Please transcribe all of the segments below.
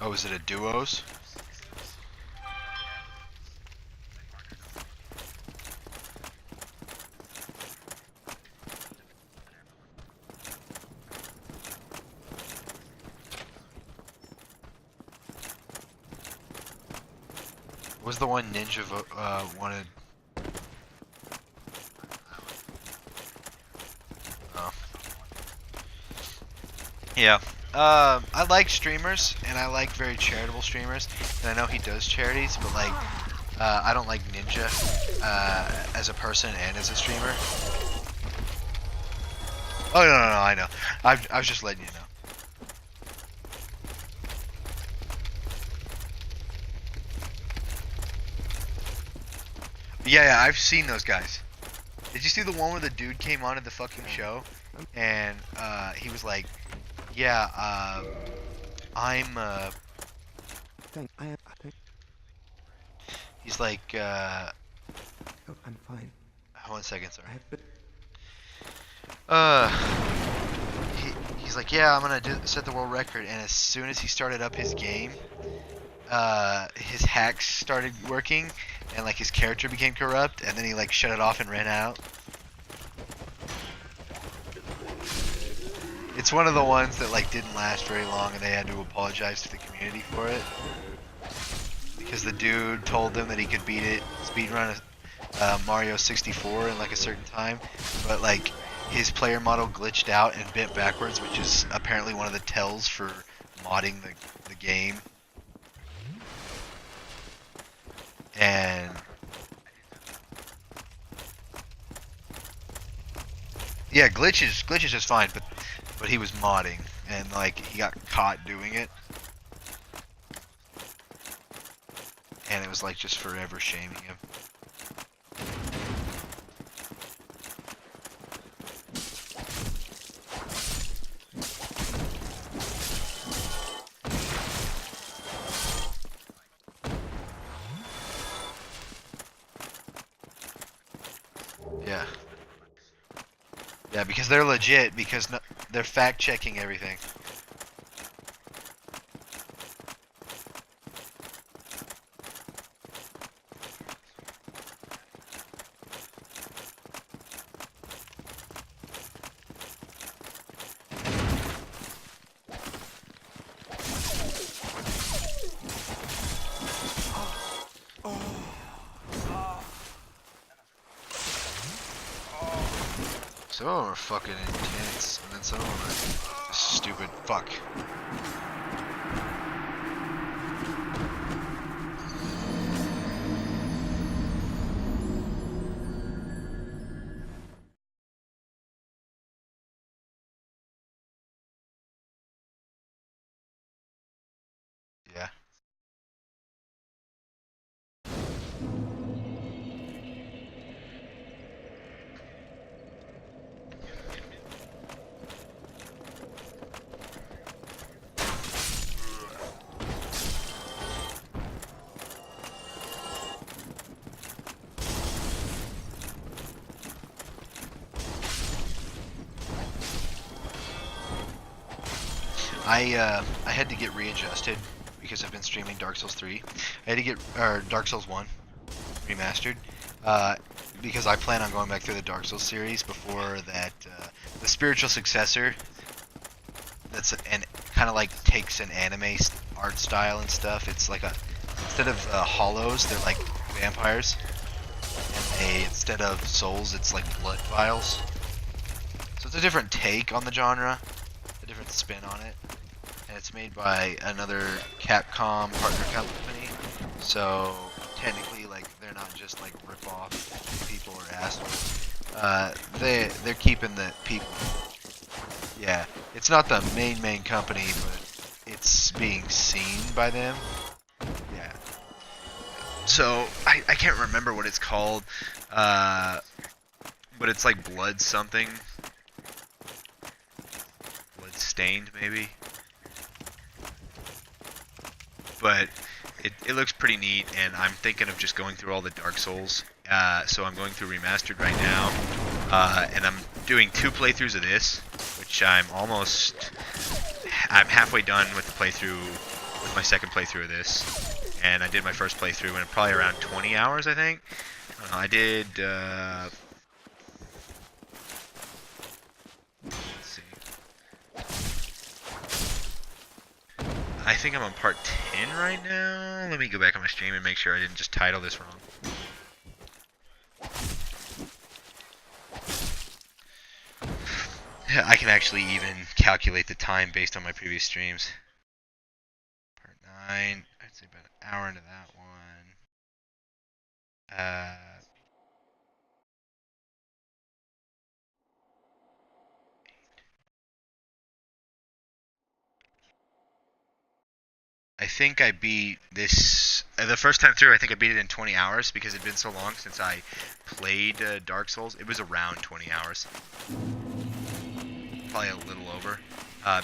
Oh, is it a duos? Was the one Ninja wanted? Oh. Yeah. I like streamers, and I like very charitable streamers, and I know he does charities, but like, I don't like Ninja as a person and as a streamer. Oh no, I know. I was just letting you know. Yeah, I've seen those guys. Did you see the one where the dude came onto the fucking show, and he was like, "Yeah, I'm He's like, Oh, I'm fine. 1 second, sorry. I have been... Uh, he's like, yeah, I'm gonna set the world record, and as soon as he started up his game, his hacks started working, and like his character became corrupt, and then he like shut it off and ran out. It's one of the ones that like didn't last very long, and they had to apologize to the community for it. Because the dude told them that he could beat it, speedrun Mario 64 in like a certain time, but like his player model glitched out and bent backwards, which is apparently one of the tells for modding the game. And yeah, glitches is fine, but he was modding, and like he got caught doing it, and it was like just forever shaming him. Yeah. Yeah, because they're legit, because they're fact checking everything. Some of them are fucking intense, and then some of them are just stupid. Fuck. Yeah. I had to get readjusted because I've been streaming Dark Souls 3. I had to get Dark Souls 1 remastered because I plan on going back through the Dark Souls series before that the spiritual successor that's an kind of like takes an anime art style and stuff. It's like a instead of hollows, they're like vampires, and instead of souls, it's like blood vials. So it's a different take on the genre, a different spin on it. And it's made by another Capcom partner company, so technically, like, they're not just like rip-off people or assholes. They're keeping the people. Yeah, it's not the main company, but it's being seen by them. Yeah. So I can't remember what it's called, but it's like blood something, blood stained maybe. But it looks pretty neat, and I'm thinking of just going through all the Dark Souls. So I'm going through Remastered right now, and I'm doing 2 playthroughs of this, which I'm halfway done with the playthrough with my second playthrough of this, and I did my first playthrough in probably around 20 hours, I think. I did. Let's see. I think I'm on part 10 right now. Let me go back on my stream and make sure I didn't just title this wrong. I can actually even calculate the time based on my previous streams. Part 9, I'd say about an hour into that one. I think I beat this, the first time through, I think I beat it in 20 hours because it'd been so long since I played Dark Souls. It was around 20 hours. Probably a little over.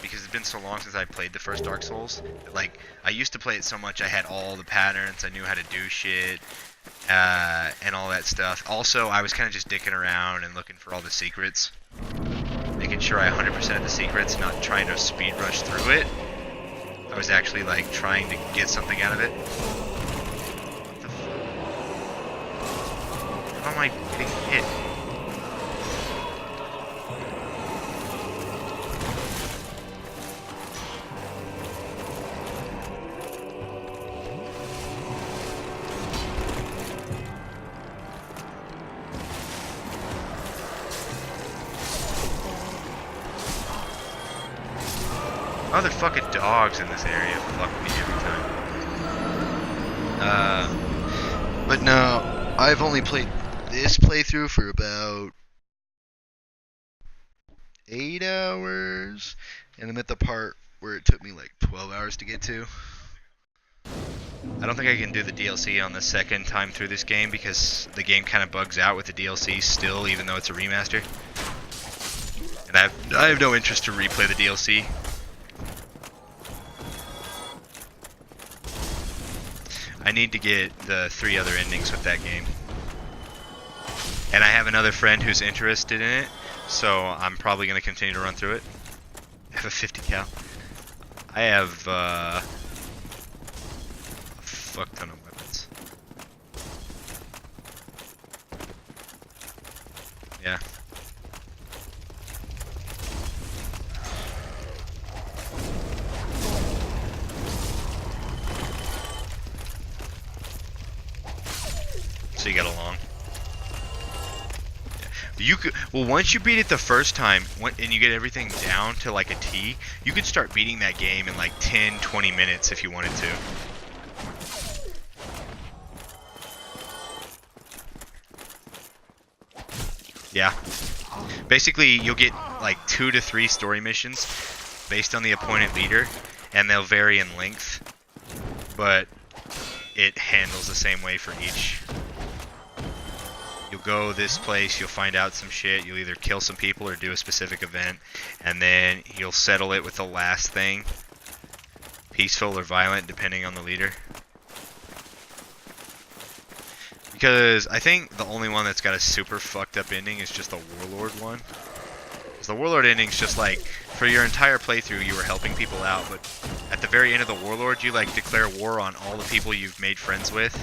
Because it's been so long since I played the first Dark Souls. Like, I used to play it so much I had all the patterns, I knew how to do shit, and all that stuff. Also, I was kind of just dicking around and looking for all the secrets. Making sure I 100% of the secrets, not trying to speed rush through it. I was actually, like, trying to get something out of it. What the fuck? How am I getting hit? Motherfucking dogs in this area fuck me every time. But no, I've only played this playthrough for about 8 hours, and I'm at the part where it took me like 12 hours to get to. I don't think I can do the DLC on the second time through this game because the game kind of bugs out with the DLC still, even though it's a remaster. And I have no interest to replay the DLC. I need to get the 3 other endings with that game. And I have another friend who's interested in it, so I'm probably going to continue to run through it. I have a 50 cal. I have a fuck ton of weapons. Yeah. So you get along. You could, well, once you beat it the first time and you get everything down to like a T, you could start beating that game in like 10-20 minutes if you wanted to. Yeah. Basically, you'll get like 2 to 3 story missions based on the opponent leader, and they'll vary in length, but it handles the same way for each. You'll go this place, you'll find out some shit, you'll either kill some people or do a specific event, and then you'll settle it with the last thing. Peaceful or violent, depending on the leader. Because I think the only one that's got a super fucked up ending is just the Warlord one. Because the Warlord ending's just like, for your entire playthrough you were helping people out, but at the very end of the Warlord you like declare war on all the people you've made friends with.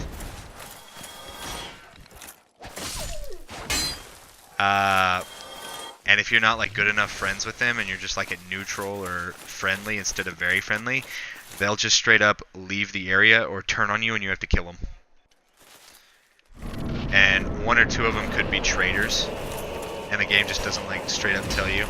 And if you're not like good enough friends with them and you're just like a neutral or friendly instead of very friendly, they'll just straight up leave the area or turn on you and you have to kill them. And 1 or 2 of them could be traitors, and the game just doesn't like straight up tell you.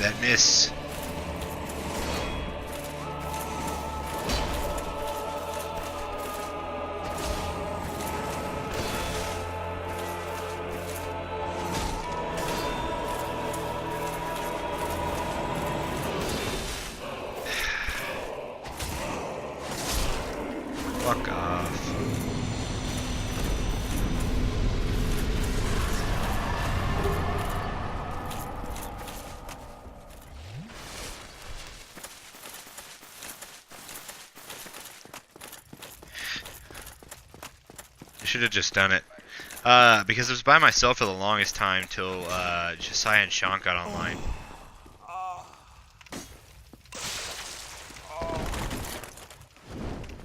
that miss. Fuck off. I should have just done it. Because I was by myself for the longest time till Josiah and Sean got online.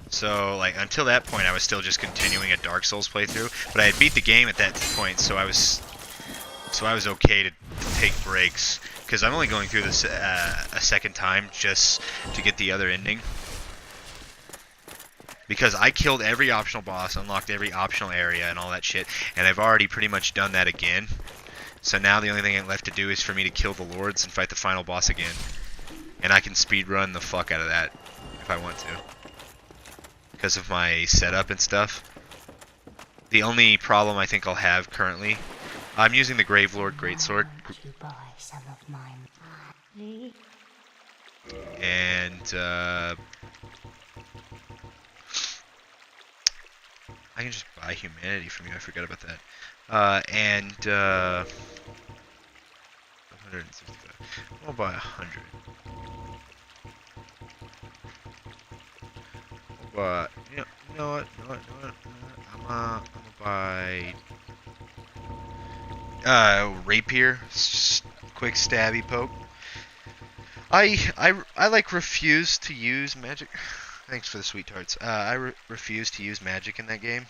So, like, until that point, I was still just continuing a Dark Souls playthrough. But I had beat the game at that point, so I was okay to take breaks. Because I'm only going through this a second time just to get the other ending. Because I killed every optional boss, unlocked every optional area and all that shit, and I've already pretty much done that again. So now the only thing left to do is for me to kill the lords and fight the final boss again. And I can speedrun the fuck out of that if I want to. Because of my setup and stuff. The only problem I think I'll have currently, I'm using the Gravelord Greatsword. And I can just buy humanity from you, I forgot about that. 165. I'll buy 100. But you know what? I'm gonna buy rapier, quick stabby poke. I like refuse to use magic. Thanks for the sweet tarts. I refuse to use magic in that game.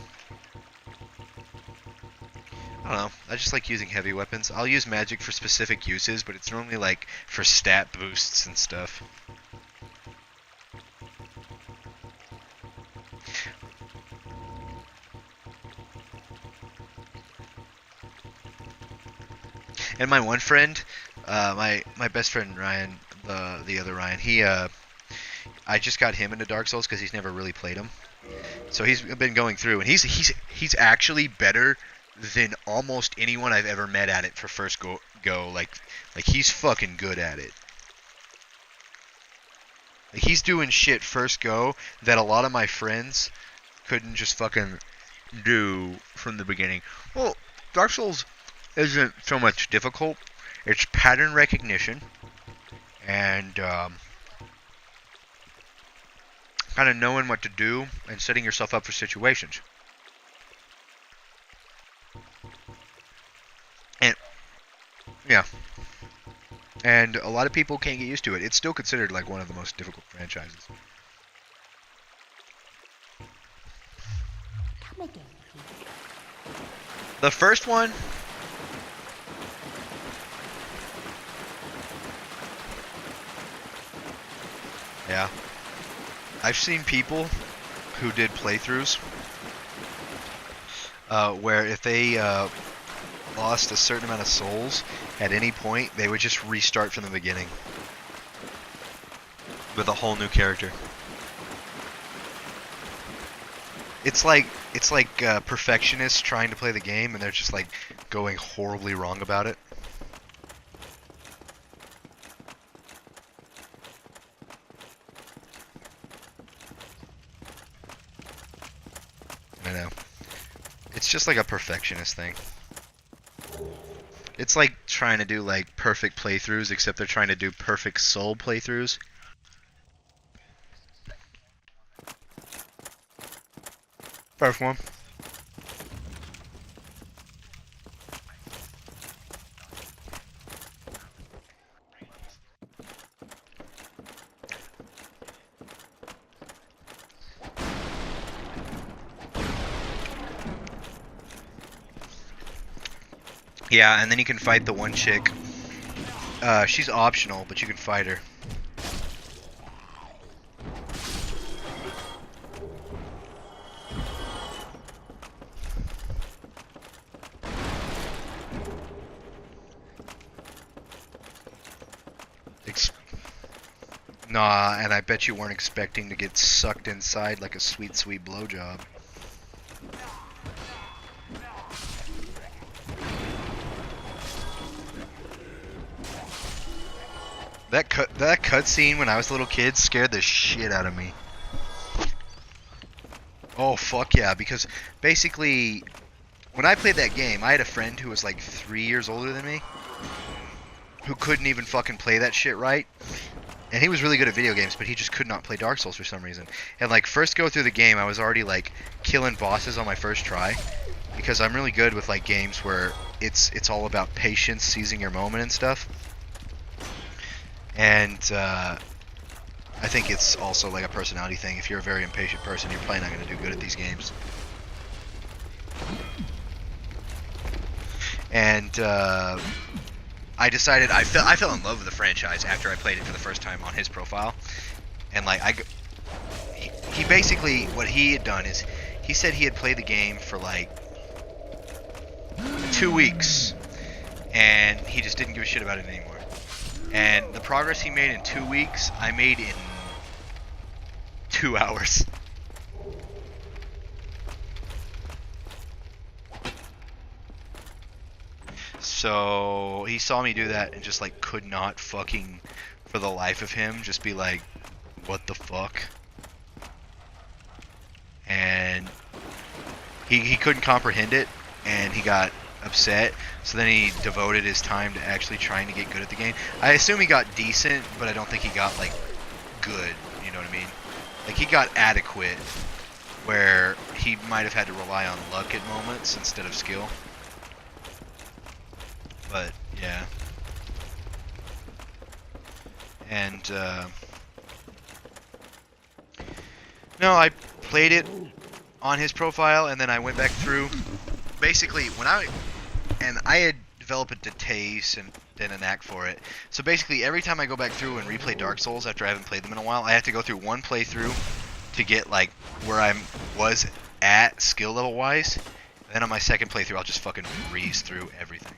I don't know. I just like using heavy weapons. I'll use magic for specific uses, but it's normally like for stat boosts and stuff. And my one friend, my best friend Ryan, the other Ryan, I just got him into Dark Souls because he's never really played them. So he's been going through, and he's actually better than almost anyone I've ever met at it for first go. Like he's fucking good at it. Like he's doing shit first go that a lot of my friends couldn't just fucking do from the beginning. Well, Dark Souls isn't so much difficult. It's pattern recognition and kind of knowing what to do and setting yourself up for situations. And yeah. And a lot of people can't get used to it. It's still considered like one of the most difficult franchises. The first one, yeah. I've seen people who did playthroughs where if they lost a certain amount of souls at any point, they would just restart from the beginning with a whole new character. It's like perfectionists trying to play the game and they're just like going horribly wrong about it. I know. It's just like a perfectionist thing. It's like trying to do like perfect playthroughs, except they're trying to do perfect soul playthroughs. First one. Yeah, and then you can fight the one chick. She's optional, but you can fight her. Nah, and I bet you weren't expecting to get sucked inside like a sweet, sweet blowjob. That cutscene when I was a little kid scared the shit out of me. Oh fuck yeah! Because basically, when I played that game, I had a friend who was like 3 years older than me, who couldn't even fucking play that shit right. And he was really good at video games, but he just could not play Dark Souls for some reason. And like first go through the game, I was already like killing bosses on my first try, because I'm really good with like games where it's all about patience, seizing your moment and stuff. And I think it's also like a personality thing. If you're a very impatient person, you're probably not going to do good at these games. And I decided I fell in love with the franchise after I played it for the first time on his profile. And like he basically, what he had done is he said he had played the game for like 2 weeks and he just didn't give a shit about it anymore. And the progress he made in 2 weeks, I made in 2 hours. So he saw me do that and just like could not fucking, for the life of him, just be like, what the fuck? And he couldn't comprehend it, and he got upset. So then he devoted his time to actually trying to get good at the game. I assume he got decent, but I don't think he got like good, you know what I mean? Like he got adequate, where he might have had to rely on luck at moments instead of skill. But yeah. And no, I played it on his profile, and then I went back through. Basically, I had developed a taste and a knack for it. So basically, every time I go back through and replay Dark Souls after I haven't played them in a while, I have to go through one playthrough to get like where I was at skill level wise. And then on my second playthrough, I'll just fucking breeze through everything.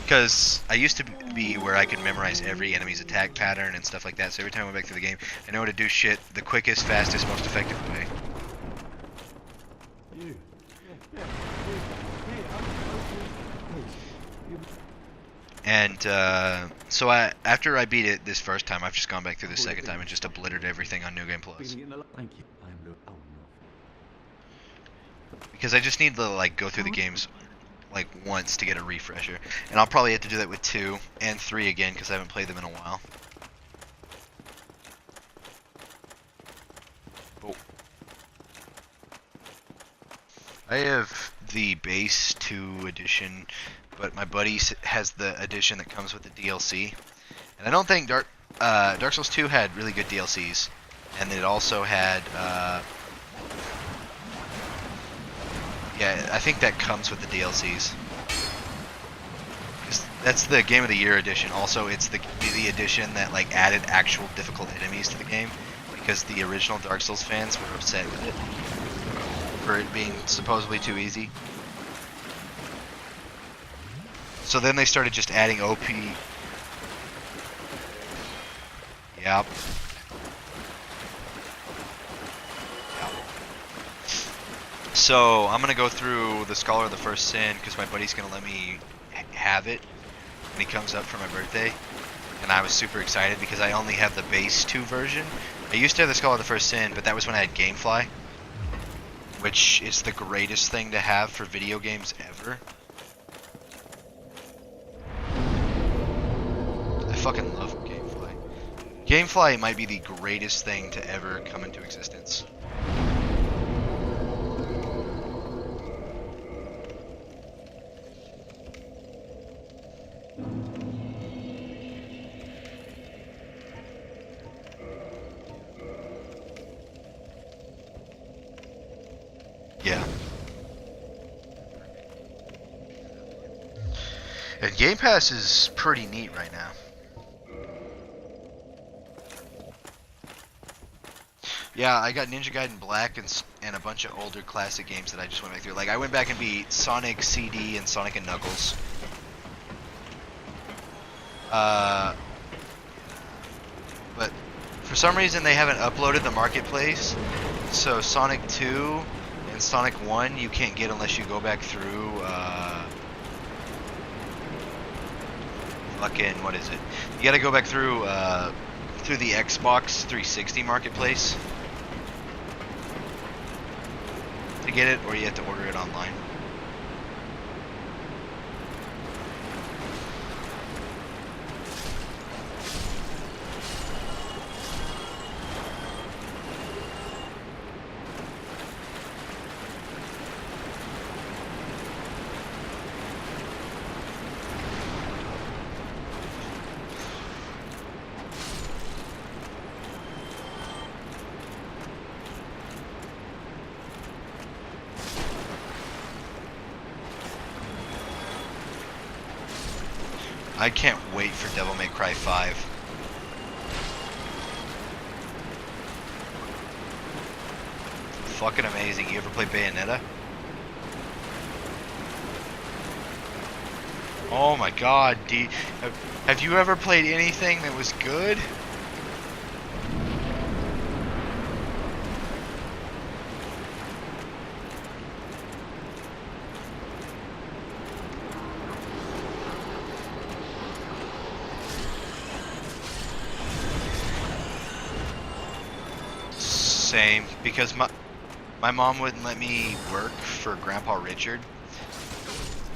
Because I used to be where I could memorize every enemy's attack pattern and stuff like that, so every time I went back through the game, I know how to do shit the quickest, fastest, most effective way. And so after I beat it this first time, I've just gone back through the second time and just obliterated everything on New Game Plus. Because I just need to like go through the games like once to get a refresher, and I'll probably have to do that with 2 and 3 again because I haven't played them in a while. Oh. I have the base 2 edition, but my buddy has the edition that comes with the DLC, and I don't think Dark Souls 2 had really good DLCs, and it also had yeah, I think that comes with the DLCs. That's the Game of the Year edition. Also, it's the edition that like added actual difficult enemies to the game, because the original Dark Souls fans were upset with it for it being supposedly too easy. So then they started just adding OP. Yep. So I'm gonna go through the Scholar of the First Sin because my buddy's gonna let me have it when he comes up for my birthday, and I was super excited because I only have the base 2 version. I used to have the Scholar of the First Sin, but that was when I had GameFly, which is the greatest thing to have for video games ever. I fucking love GameFly. GameFly might be the greatest thing to ever come into existence. Yeah. And Game Pass is pretty neat right now. Yeah, I got Ninja Gaiden Black and a bunch of older classic games that I just went back through. Like, I went back and beat Sonic CD and Sonic and Knuckles. Uh, but for some reason they haven't uploaded the marketplace. So Sonic 2 and Sonic 1 you can't get unless you go back through fucking, what is it? You gotta go back through the Xbox 360 marketplace to get it, or you have to order it online. I can't wait for Devil May Cry 5. Fucking amazing. You ever play Bayonetta? Oh my god, have you ever played anything that was good? Same, because my mom wouldn't let me work for Grandpa Richard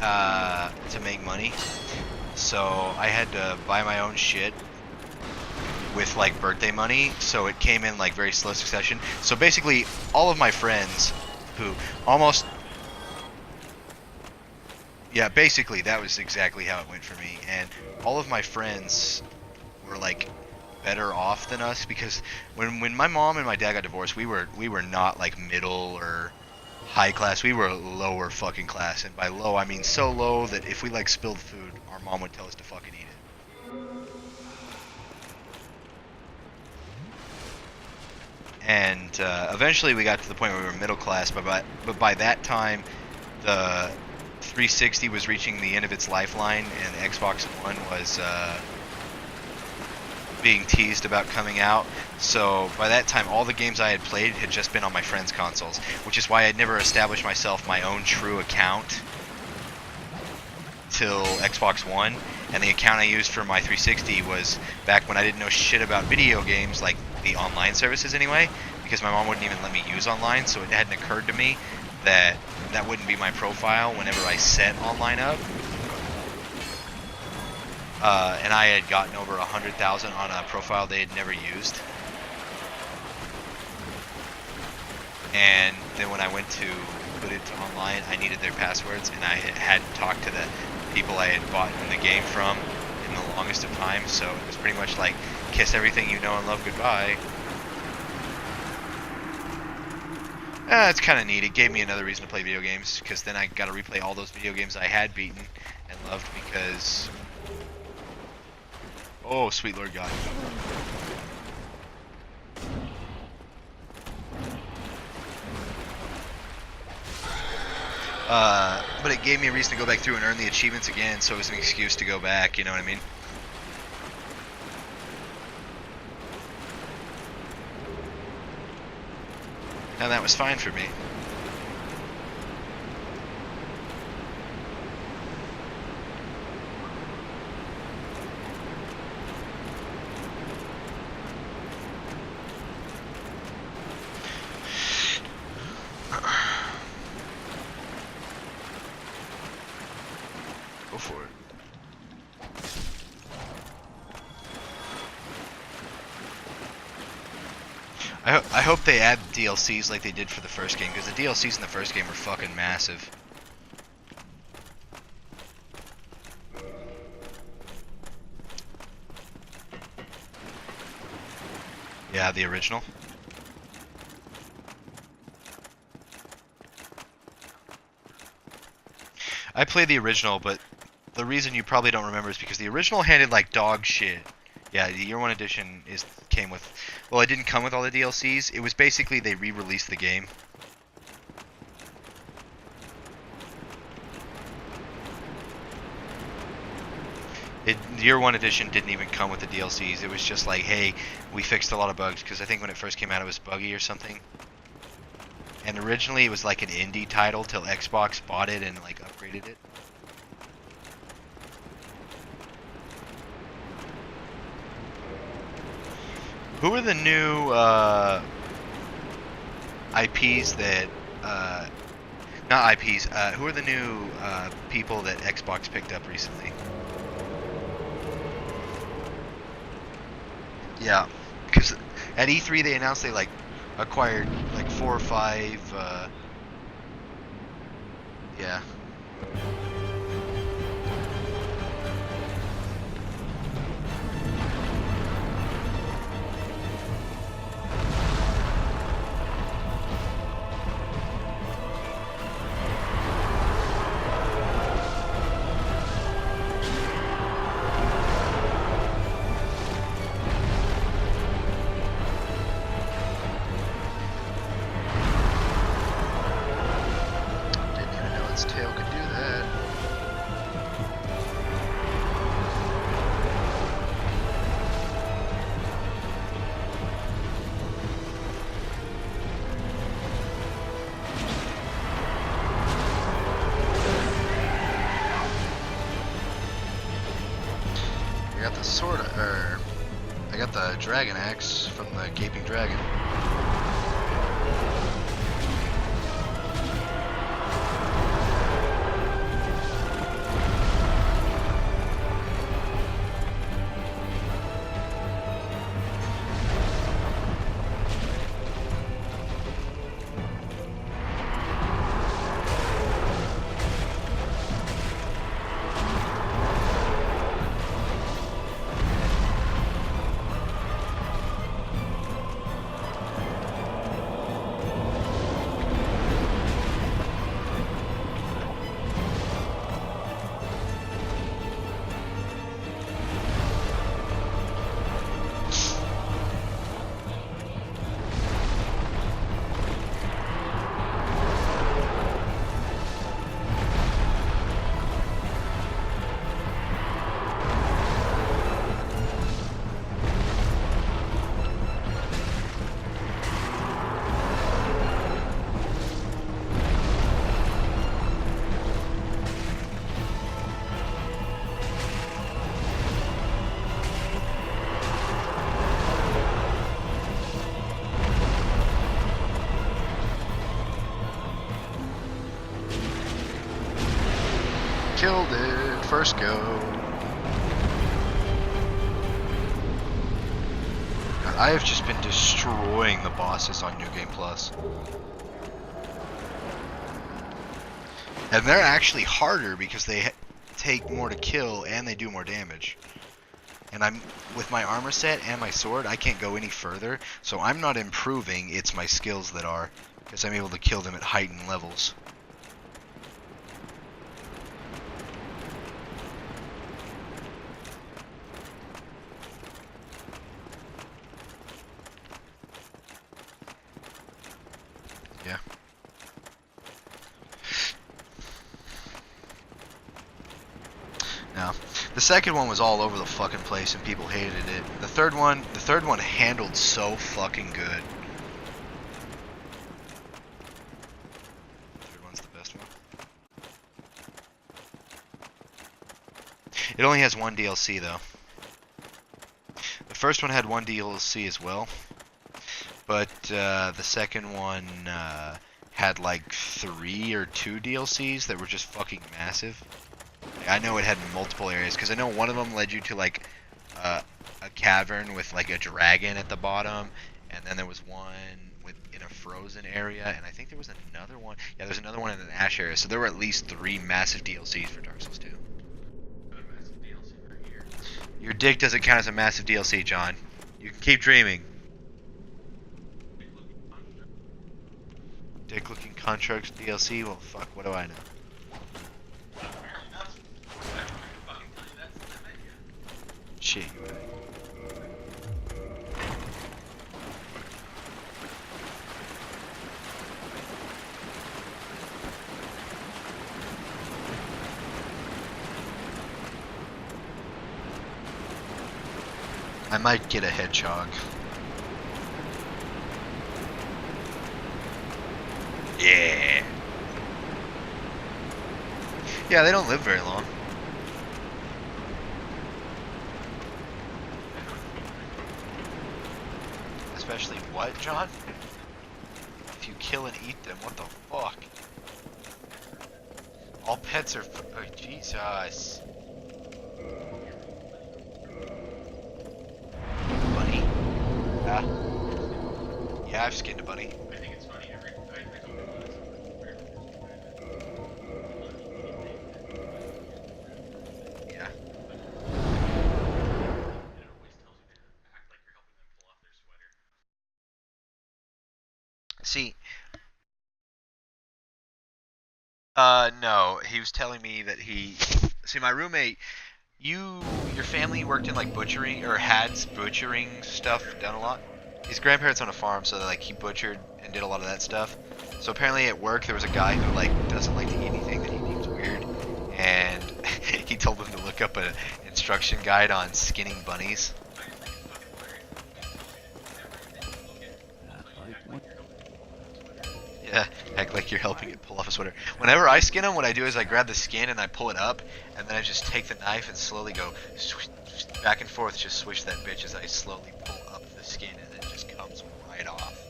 to make money, so I had to buy my own shit with like birthday money, so it came in like very slow succession. So basically all of my friends who basically that was exactly how it went for me, and all of my friends were like better off than us, because when my mom and my dad got divorced, we were not like middle or high class, we were lower fucking class, and by low I mean so low that if we like spilled food, our mom would tell us to fucking eat it. And eventually we got to the point where we were middle class, but by that time the 360 was reaching the end of its lifeline, and the Xbox One was being teased about coming out. So by that time all the games I had played had just been on my friends' consoles, which is why I'd never established myself my own true account till Xbox One. And the account I used for my 360 was back when I didn't know shit about video games, like the online services anyway, because my mom wouldn't even let me use online, so it hadn't occurred to me that that wouldn't be my profile whenever I set online up. And I had gotten over 100,000 on a profile they had never used. And then when I went to put it online, I needed their passwords, and I hadn't talked to the people I had bought in the game from in the longest of time, so it was pretty much like, kiss everything you know and love goodbye. It's kind of neat. It gave me another reason to play video games, because then I got to replay all those video games I had beaten and loved, because... Oh, sweet Lord God. But it gave me a reason to go back through and earn the achievements again, so it was an excuse to go back, you know what I mean? And that was fine for me. Go for it. I hope they add DLCs like they did for the first game, because the DLCs in the first game were fucking massive. Yeah, the original. I played the original, but the reason you probably don't remember is because the original handed like dog shit. Yeah, the Year One Edition came with... Well, it didn't come with all the DLCs. It was basically they re-released the game. Year One edition didn't even come with the DLCs. It was just like, hey, we fixed a lot of bugs because I think when it first came out, it was buggy or something. And originally, it was like an indie title till Xbox bought it and like upgraded it. Who are the new IPs that not IPs? Who are the new people that Xbox picked up recently? Yeah, because at E3 they announced they like acquired like 4 or 5. Yeah. Didn't even know its tail could do that. I got the sword, or I got the dragon axe from the Gaping Dragon. Killed it, first go. I have just been destroying the bosses on New Game Plus. And they're actually harder because they take more to kill and they do more damage. And I'm with my armor set and my sword, I can't go any further, so I'm not improving, it's my skills that are, because I'm able to kill them at heightened levels. Yeah. Now, the second one was all over the fucking place and people hated it. The third one handled so fucking good. The third one's the best one. It only has one DLC though. The first one had one DLC as well, but the second one had like 3 or 2 DLCs that were just fucking massive. I know it had multiple areas because I know one of them led you to like a cavern with like a dragon at the bottom, and then there was one in a frozen area, and I think there was another one. Yeah, there's another one in an ash area. So there were at least 3 massive DLCs for Dark Souls 2. Your dick doesn't count as a massive DLC, John. You can keep dreaming. Dick looking contracts DLC? Well, fuck, what do I know? Shit, you would. I might get a hedgehog. Yeah. Yeah, they don't live very long. Especially what, John? If you kill and eat them, what the fuck? All pets are. Oh, Jesus. Bunny? Yeah. Yeah, I've skinned a bunny. I think it's funny. I told people this. Yeah. It always tells you to act like you're helping them pull off their sweater. See, no, he was telling me that see, my roommate, your family worked in like butchering, or had butchering stuff done a lot? His grandparents own a farm, so like he butchered and did a lot of that stuff. So apparently at work there was a guy who like doesn't like to eat anything that he deems weird, and he told him to look up an instruction guide on skinning bunnies. Yeah, act like you're helping it pull off a sweater. Whenever I skin them, what I do is I grab the skin and I pull it up, and then I just take the knife and slowly go swish, back and forth, just swish that bitch as I slowly pull up the skin, and it just comes right off.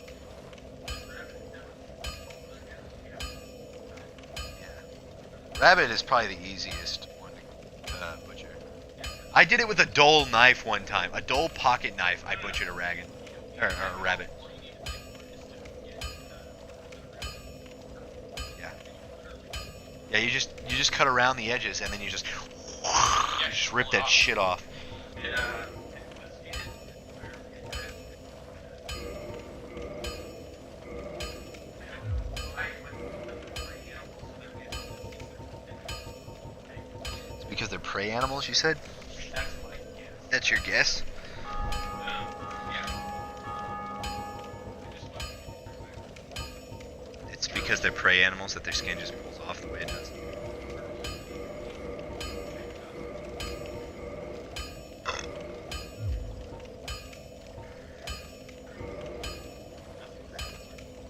Yeah. Rabbit is probably the easiest one to butcher. I did it with a dull knife one time. A dull pocket knife, I butchered a rabbit. Or a rabbit. Yeah, you just cut around the edges and then you just rip that shit off. It's because they're prey animals, you said? That's your guess? It's because they're prey animals that their skin just pulls off the way it does.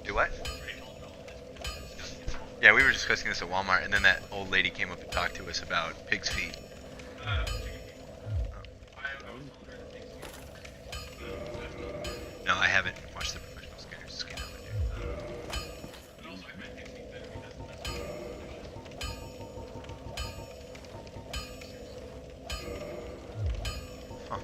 Do what? Yeah, we were discussing this at Walmart, and then that old lady came up and talked to us about pig's feet. No, I haven't watched the professional skinners skin over there. Huh.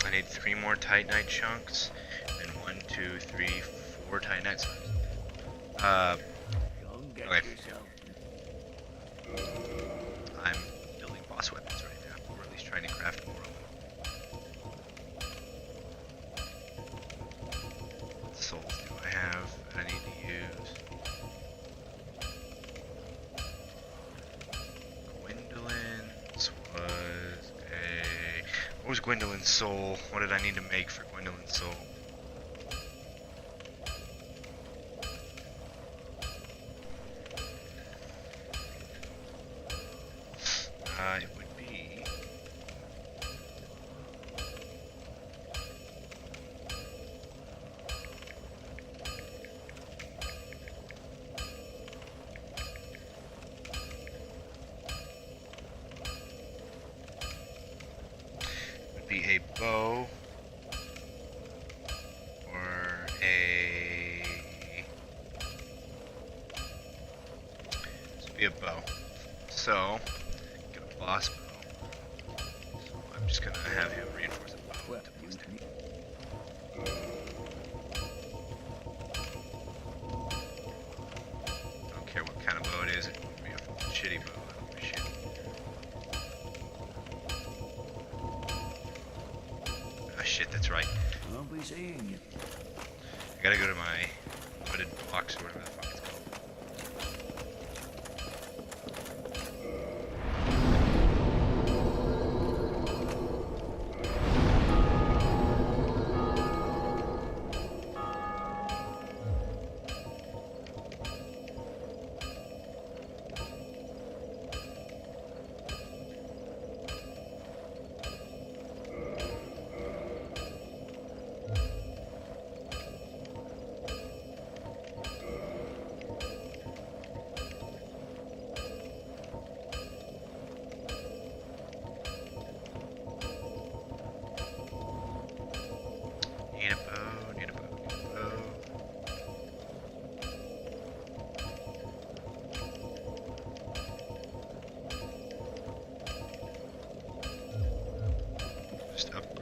I need 3 more titanite chunks, and 1, 2, 3, 4 titanite slimes. Okay. I'm building boss weapons right now, or at least trying to craft more of them. What souls do I have that I need to use? Gwendolyn's was a... What was Gwendolyn's soul? What did I need to make for Gwendolyn's soul? It would be... a bow, or a... This would be a bow. So, get a boss bow. So I'm just gonna have him reinforce the bow. I don't care what kind of bow it is. It can be a fucking shitty bow. I don't give a shit. Shit, that's right. I'll be seeing you. I gotta go to my hooded box or whatever the fuck it's called.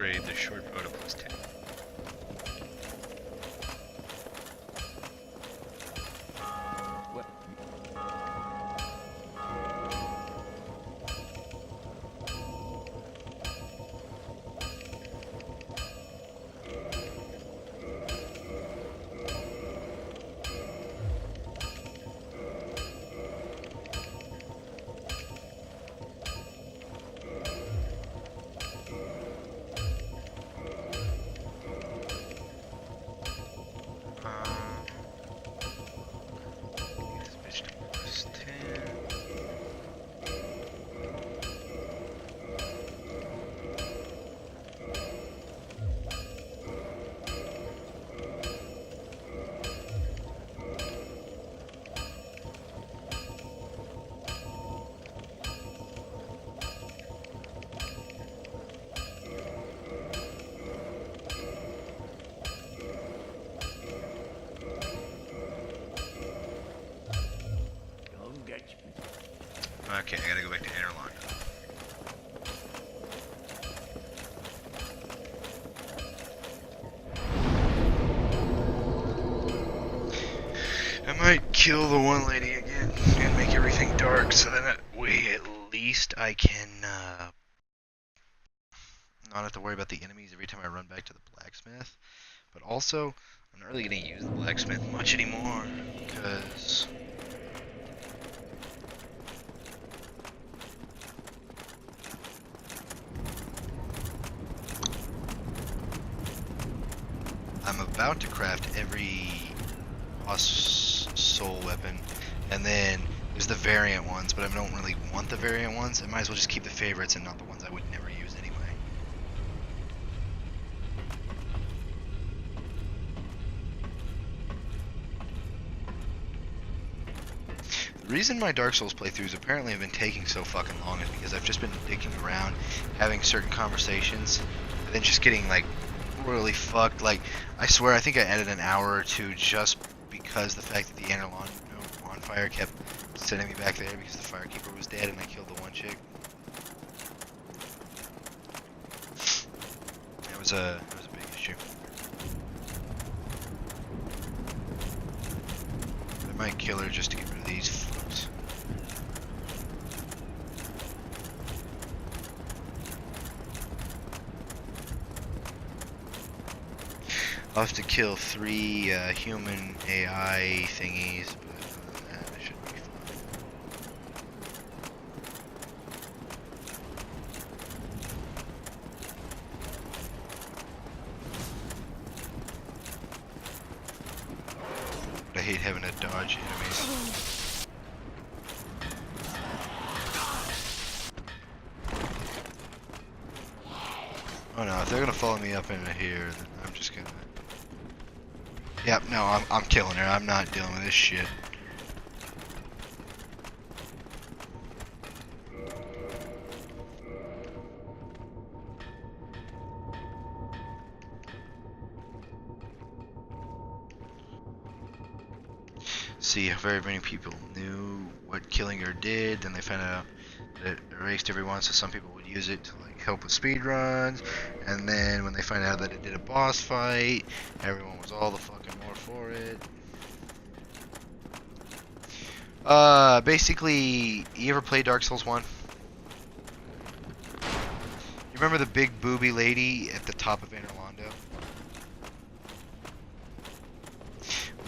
upgrade the short bow to +10. What? Get this bitch to +10. Don't get me. Okay, I gotta go back to Interlock. I might kill the one lady again and make everything dark so that way at least I can not have to worry about the enemies every time I run back to the blacksmith. But also, I'm not really going to use the blacksmith much anymore because I'm about to craft every boss soul weapon, and then there's the variant ones, but I don't really want the variant ones. I might as well just keep the favorites and not the ones I would never use anyway. The reason my Dark Souls playthroughs apparently have been taking so fucking long is because I've just been dicking around, having certain conversations, and then just getting like really fucked. Like, I swear I think I added an hour or two just because the fact that the Interlawn bonfire kept sending me back there because the firekeeper was dead and I killed the one chick. It was a big issue. I might kill her just to get rid of these fucks. I'll have to kill 3 human AI thingies, but other than that, it should be fine. But I hate having to dodge enemies. Oh no, if they're gonna follow me up into here, then I'm just gonna... Yep, no, I'm killing her. I'm not dealing with this shit. See, very many people knew what killing her did, and they found out that it erased everyone, so some people would use it to like help with speedruns, and then when they find out that it did a boss fight, everyone was all the fucking more for it. Basically, you ever play Dark Souls 1? You remember the big booby lady at the top of Interlondo?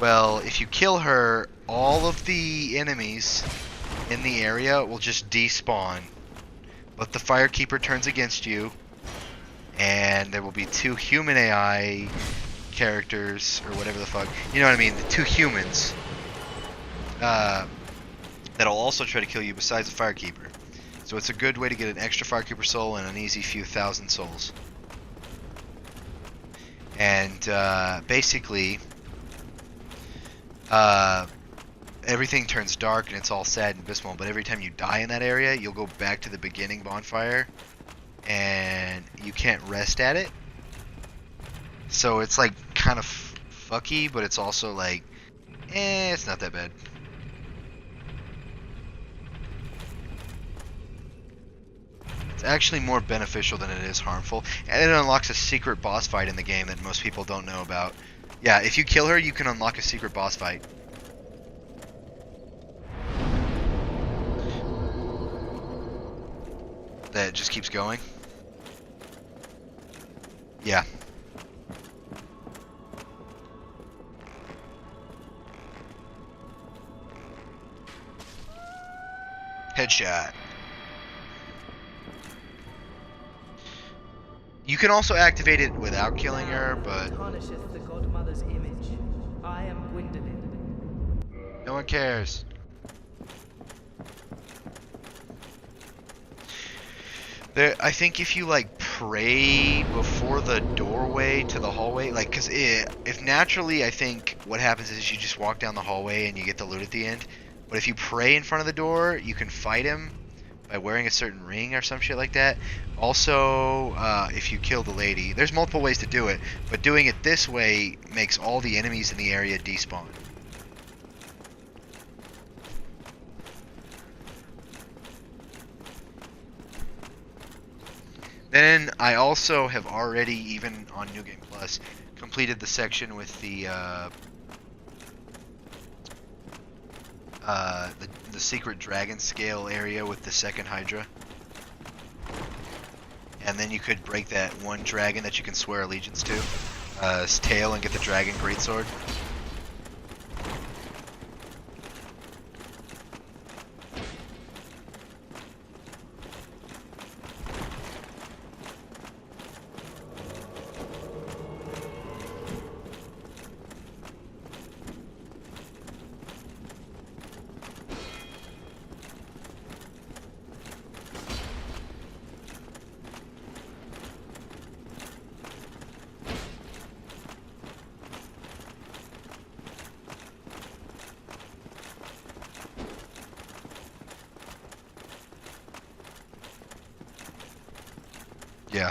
Well, if you kill her, all of the enemies in the area will just despawn. But the Firekeeper turns against you, and there will be 2 human AI characters, or whatever the fuck. You know what I mean? The 2 humans. That'll also try to kill you besides the Firekeeper. So it's a good way to get an extra Firekeeper soul and an easy few thousand souls. And basically, everything turns dark and it's all sad and abysmal, but every time you die in that area, you'll go back to the beginning bonfire and you can't rest at it. So it's like kind of fucky, but it's also like, it's not that bad. actually more beneficial than it is harmful, and it unlocks a secret boss fight in the game that most people don't know about. Yeah, if you kill her, you can unlock a secret boss fight. That just keeps going. Yeah. Headshot. You can also activate it without killing her, but Tarnisheth the godmother's image. I am Gwyndolin. no one cares. I think if you like pray before the doorway to the hallway, like, cause if naturally, I think what happens is you just walk down the hallway and you get the loot at the end. But if you pray in front of the door, you can fight him by wearing a certain ring or some shit like that. Also, if you kill the lady, there's multiple ways to do it, but doing it this way makes all the enemies in the area despawn. Then I also have already, even on New Game Plus, completed the section with the secret dragon scale area with the second Hydra. And then you could break that one dragon that you can swear allegiance to, his tail, and get the dragon greatsword. Yeah.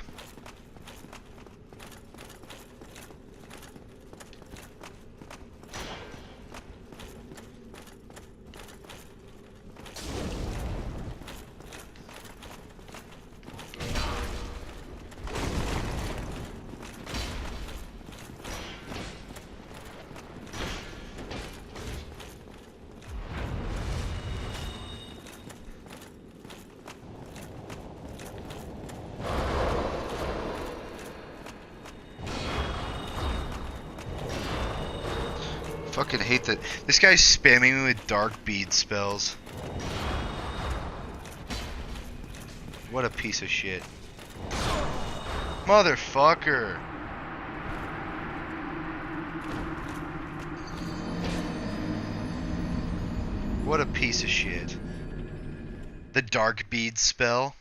Fucking hate that. This guy's spamming me with dark bead spells. What a piece of shit. Motherfucker. What a piece of shit. The dark bead spell.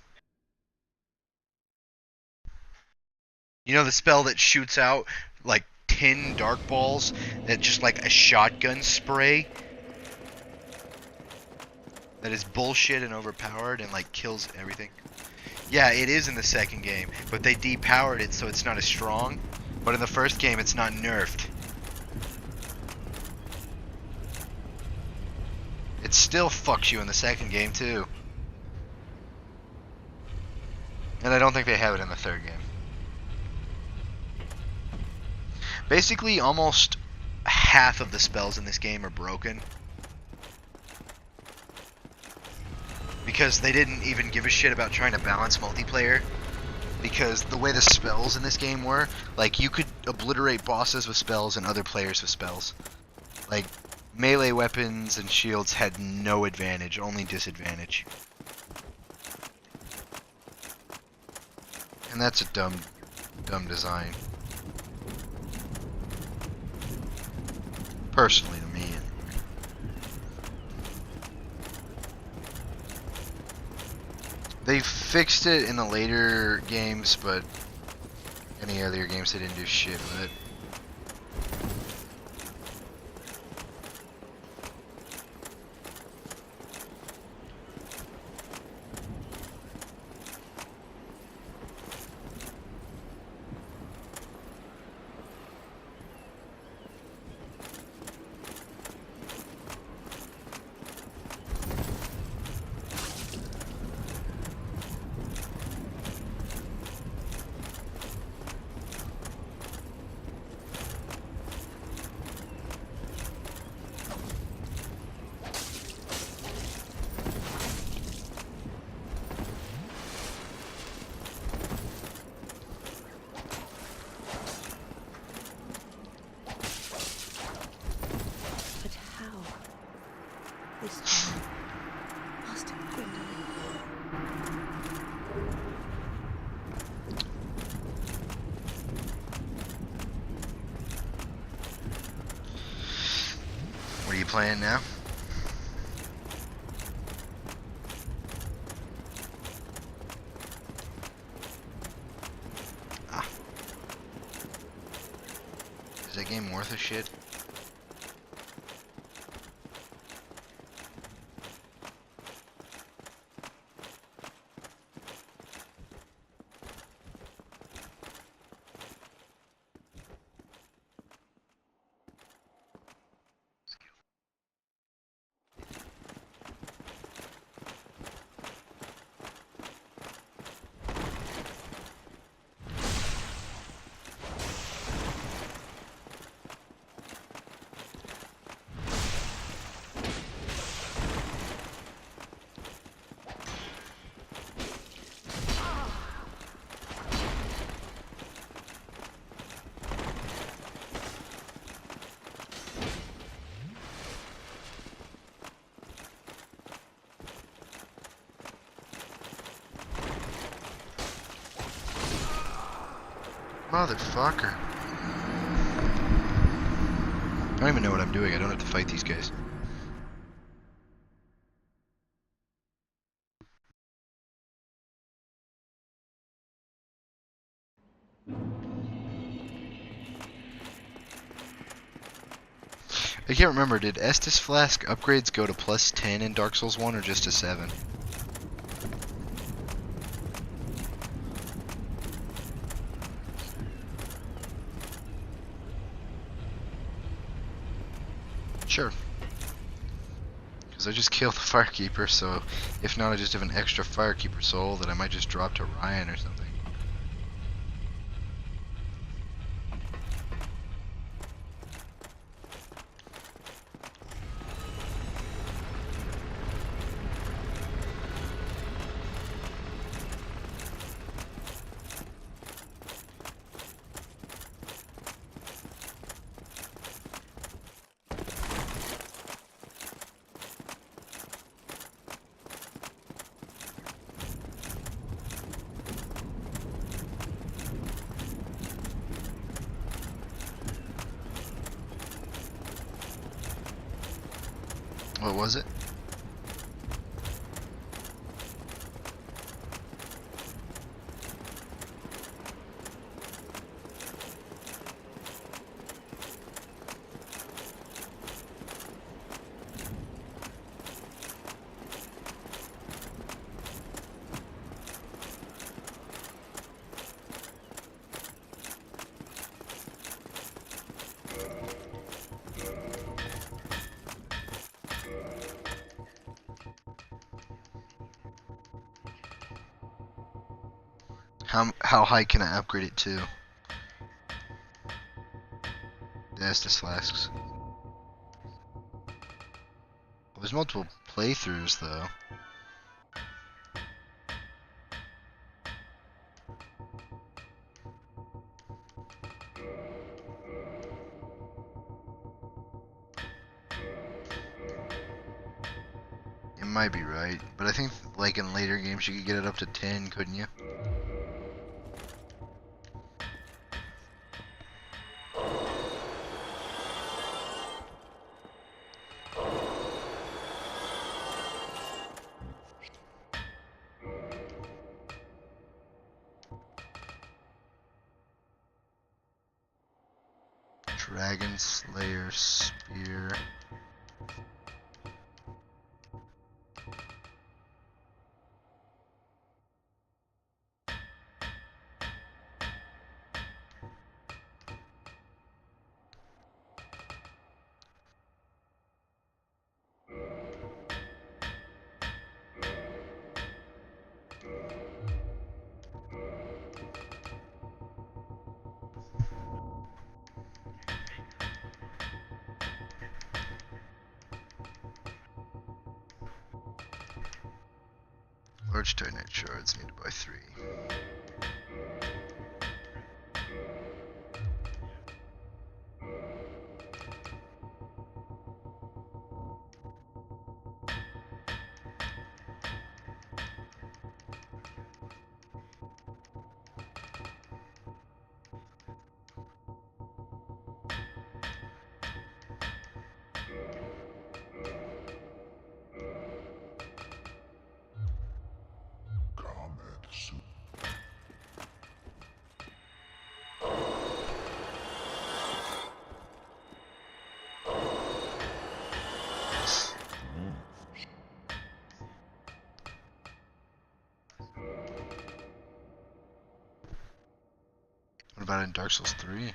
You know the spell that shoots out like 10 dark balls that just like a shotgun spray? That is bullshit and overpowered and like kills everything. Yeah, it is in the second game, but they depowered it so it's not as strong. But in the first game, it's not nerfed. It still fucks you in the second game too. And I don't think they have it in the third game. Basically, almost half of the spells in this game are broken. Because they didn't even give a shit about trying to balance multiplayer. Because the way the spells in this game were, like, you could obliterate bosses with spells and other players with spells. Like, melee weapons and shields had no advantage, only disadvantage. And that's a dumb design. Personally, to me. They fixed it in the later games, but any other games they didn't do shit with it. This time, Master Gwendolyn. What are you playing now? Ah. Is that game worth a shit? Motherfucker. I don't even know what I'm doing. I don't have to fight these guys. I can't remember, did Estus Flask upgrades go to plus 10 in Dark Souls 1 or just to 7? Sure. Because I just killed the Firekeeper, so if not, I just have an extra Firekeeper soul that I might just drop to Ryan or something. What was it? How high can I upgrade it to? The Estus Flasks. Well, there's multiple playthroughs though. You might be right, but I think like in later games you could get it up to 10, couldn't you? Dragon Slayer Spear. Large Titanite shards, need to buy 3. about it in Dark Souls 3.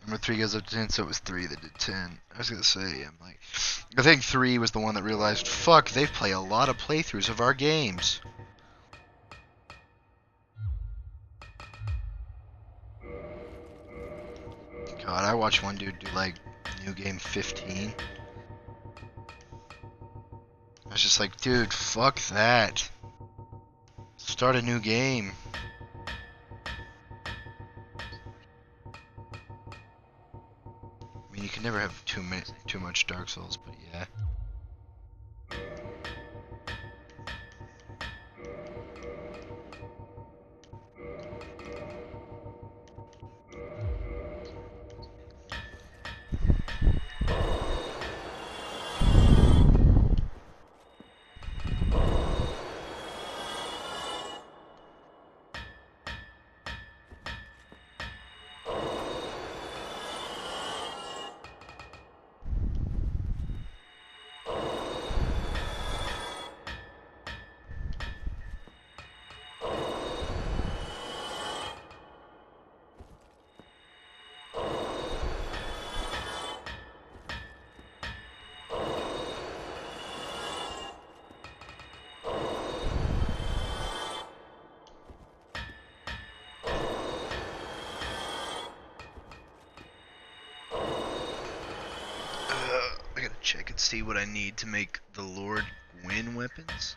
Number 3 goes up to 10, so it was 3 that did 10. I was gonna say, I'm like, I think 3 was the one that realized, fuck, they've played a lot of playthroughs of our games. God, I watched one dude do like new game 15. I was just like, dude, fuck that. Start a new game. I mean, you can never have too much Dark Souls, but yeah. I gotta check and see what I need to make the Lord Gwyn weapons.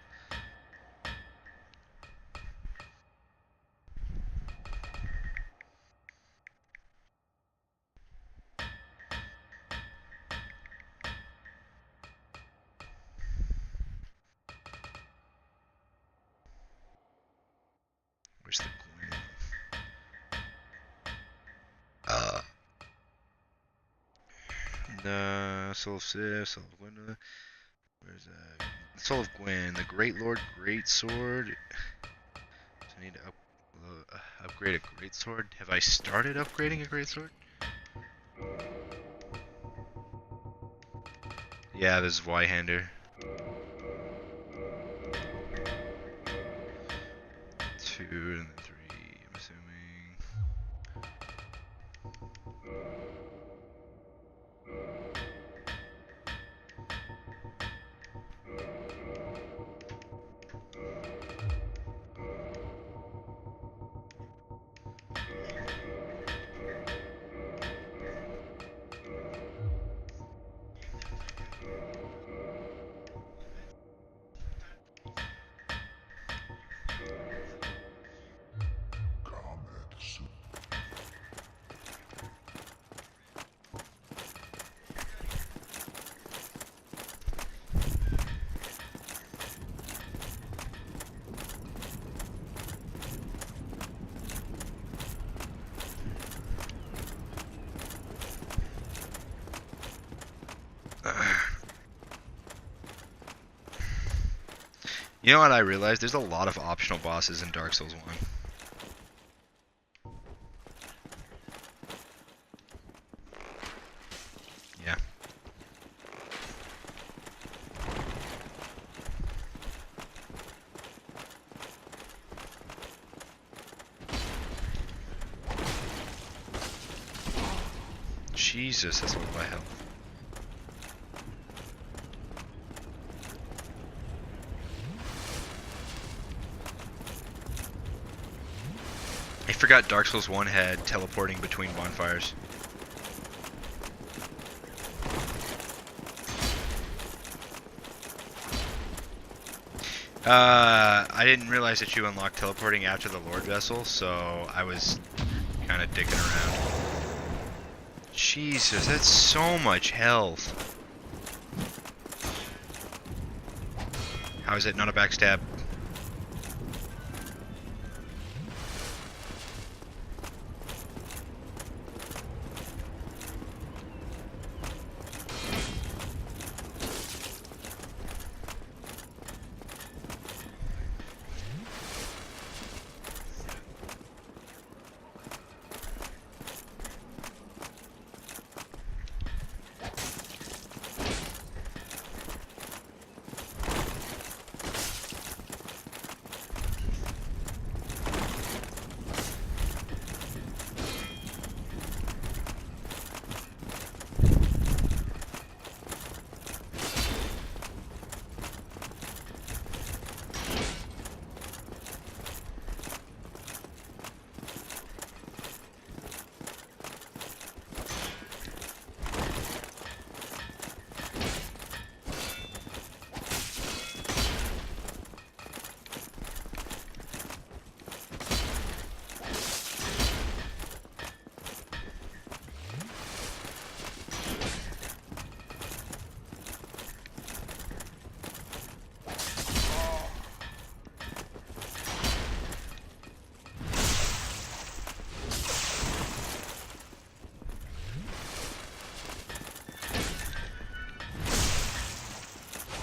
Where's the Gwyn? The Soul of Sif, Soul of Gwyn. Where's Soul of Gwyn, the Great Lord Great Sword. So I need to upgrade a Great Sword. Have I started upgrading a Great Sword? Yeah, this is Zweihander. 2 and then 3, I'm assuming. You know what I realized? There's a lot of optional bosses in Dark Souls 1. Yeah. Jesus, that's a lot of health. I forgot Dark Souls 1 had teleporting between bonfires. I didn't realize that you unlocked teleporting after the Lord Vessel, so I was kind of dicking around. Jesus, that's so much health. How is it not a backstab?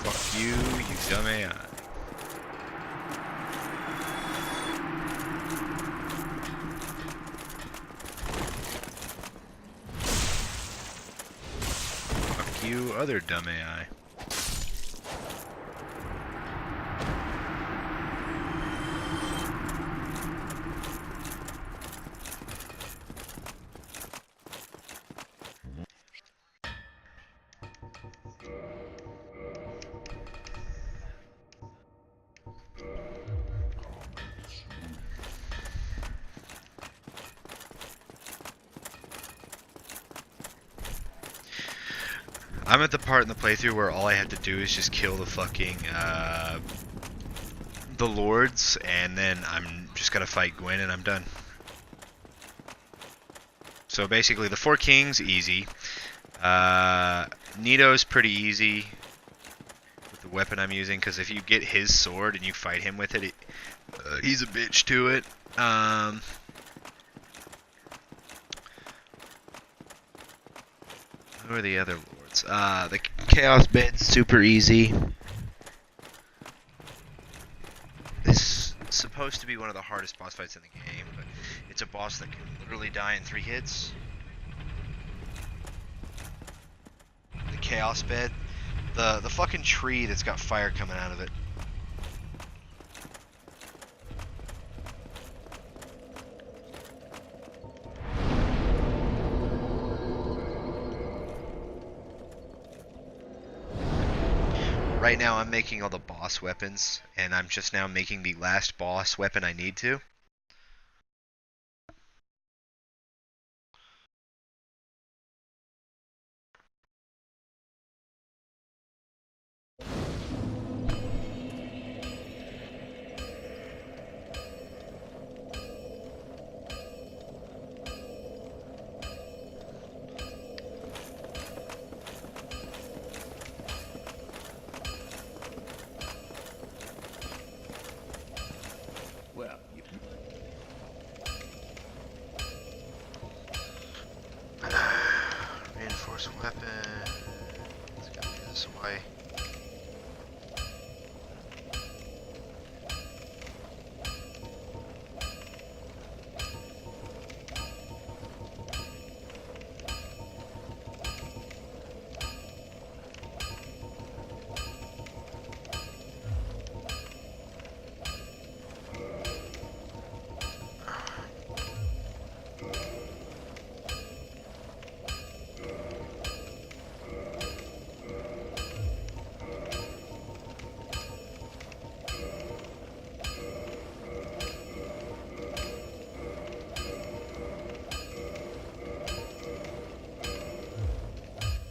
Fuck you, you dumb AI. Fuck you, other dumb AI. I'm at the part in the playthrough where all I have to do is just kill the fucking, the lords, and then I'm just gotta fight Gwen and I'm done. So basically, the 4 kings, easy. Nito's pretty easy with the weapon I'm using, because if you get his sword and you fight him with it, he's a bitch to it. Who are the other lords? The Chaos Bed's super easy. This is supposed to be one of the hardest boss fights in the game, but it's a boss that can literally die in 3 hits. The Chaos Bed, the fucking tree that's got fire coming out of it. Right now I'm making all the boss weapons, and I'm just now making the last boss weapon I need to. Well, you... Reinforced weapon. It's gotta be this way.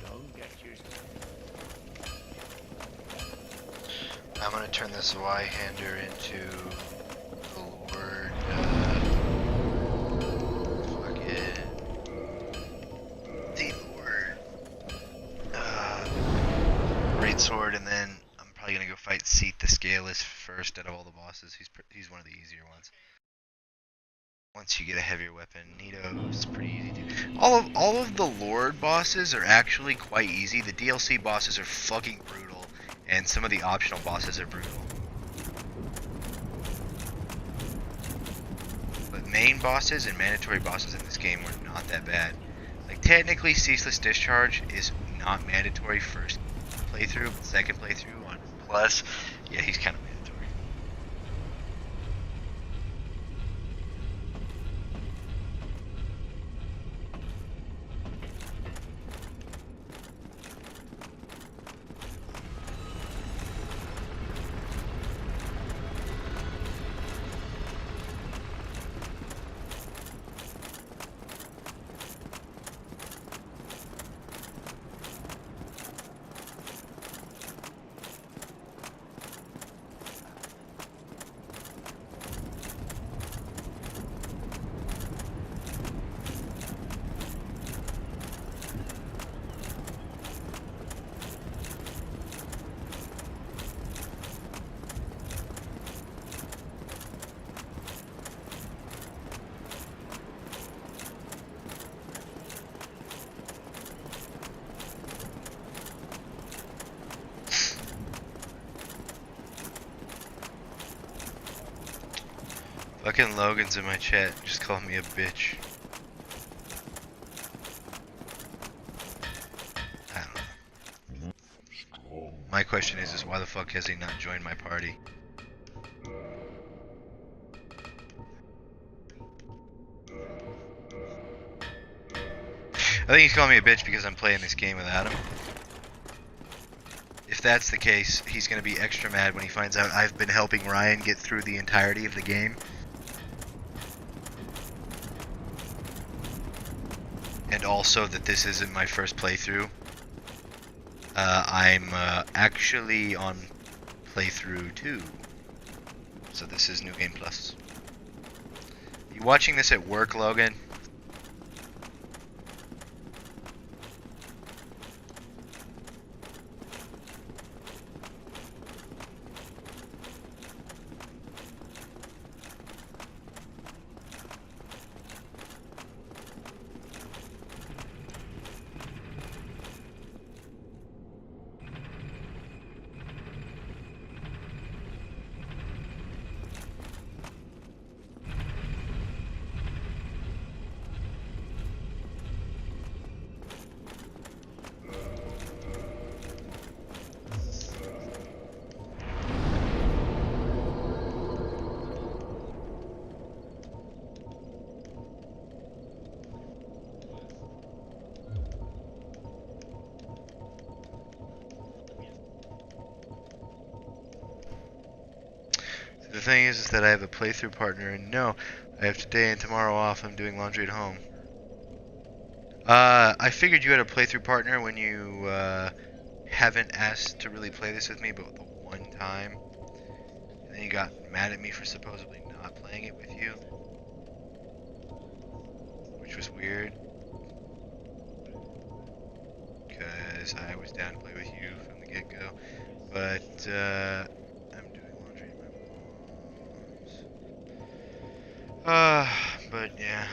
Don't get yourself... I'm gonna turn this Y-hander into the Lord, fuck it. The Lord, great sword, and then I'm probably gonna go fight Seat the Scale bosses. He's one of the easier ones. Once you get a heavier weapon, Nito's pretty easy too. All of the Lord bosses are actually quite easy. The DLC bosses are fucking brutal, and some of the optional bosses are brutal. But main bosses and mandatory bosses in this game were not that bad. Like technically, Ceaseless Discharge is not mandatory first playthrough, but second playthrough on Plus, yeah, he's kind of mandatory. Fucking Logan's in my chat, just calling me a bitch. I don't know. My question is why the fuck has he not joined my party? I think he's calling me a bitch because I'm playing this game without him. If that's the case, he's gonna be extra mad when he finds out I've been helping Ryan get through the entirety of the game. And also that this isn't my first playthrough. I'm actually on playthrough 2. So this is New Game Plus. You watching this at work, Logan? The thing is that I have a playthrough partner, and no, I have today and tomorrow off. I'm doing laundry at home. I figured you had a playthrough partner when you haven't asked to really play this with me, but the one time, and then you got mad at me for supposedly not playing it with you, which was weird, because I was down to play with you from the get-go. But I'm doing laundry at my mom's. But yeah.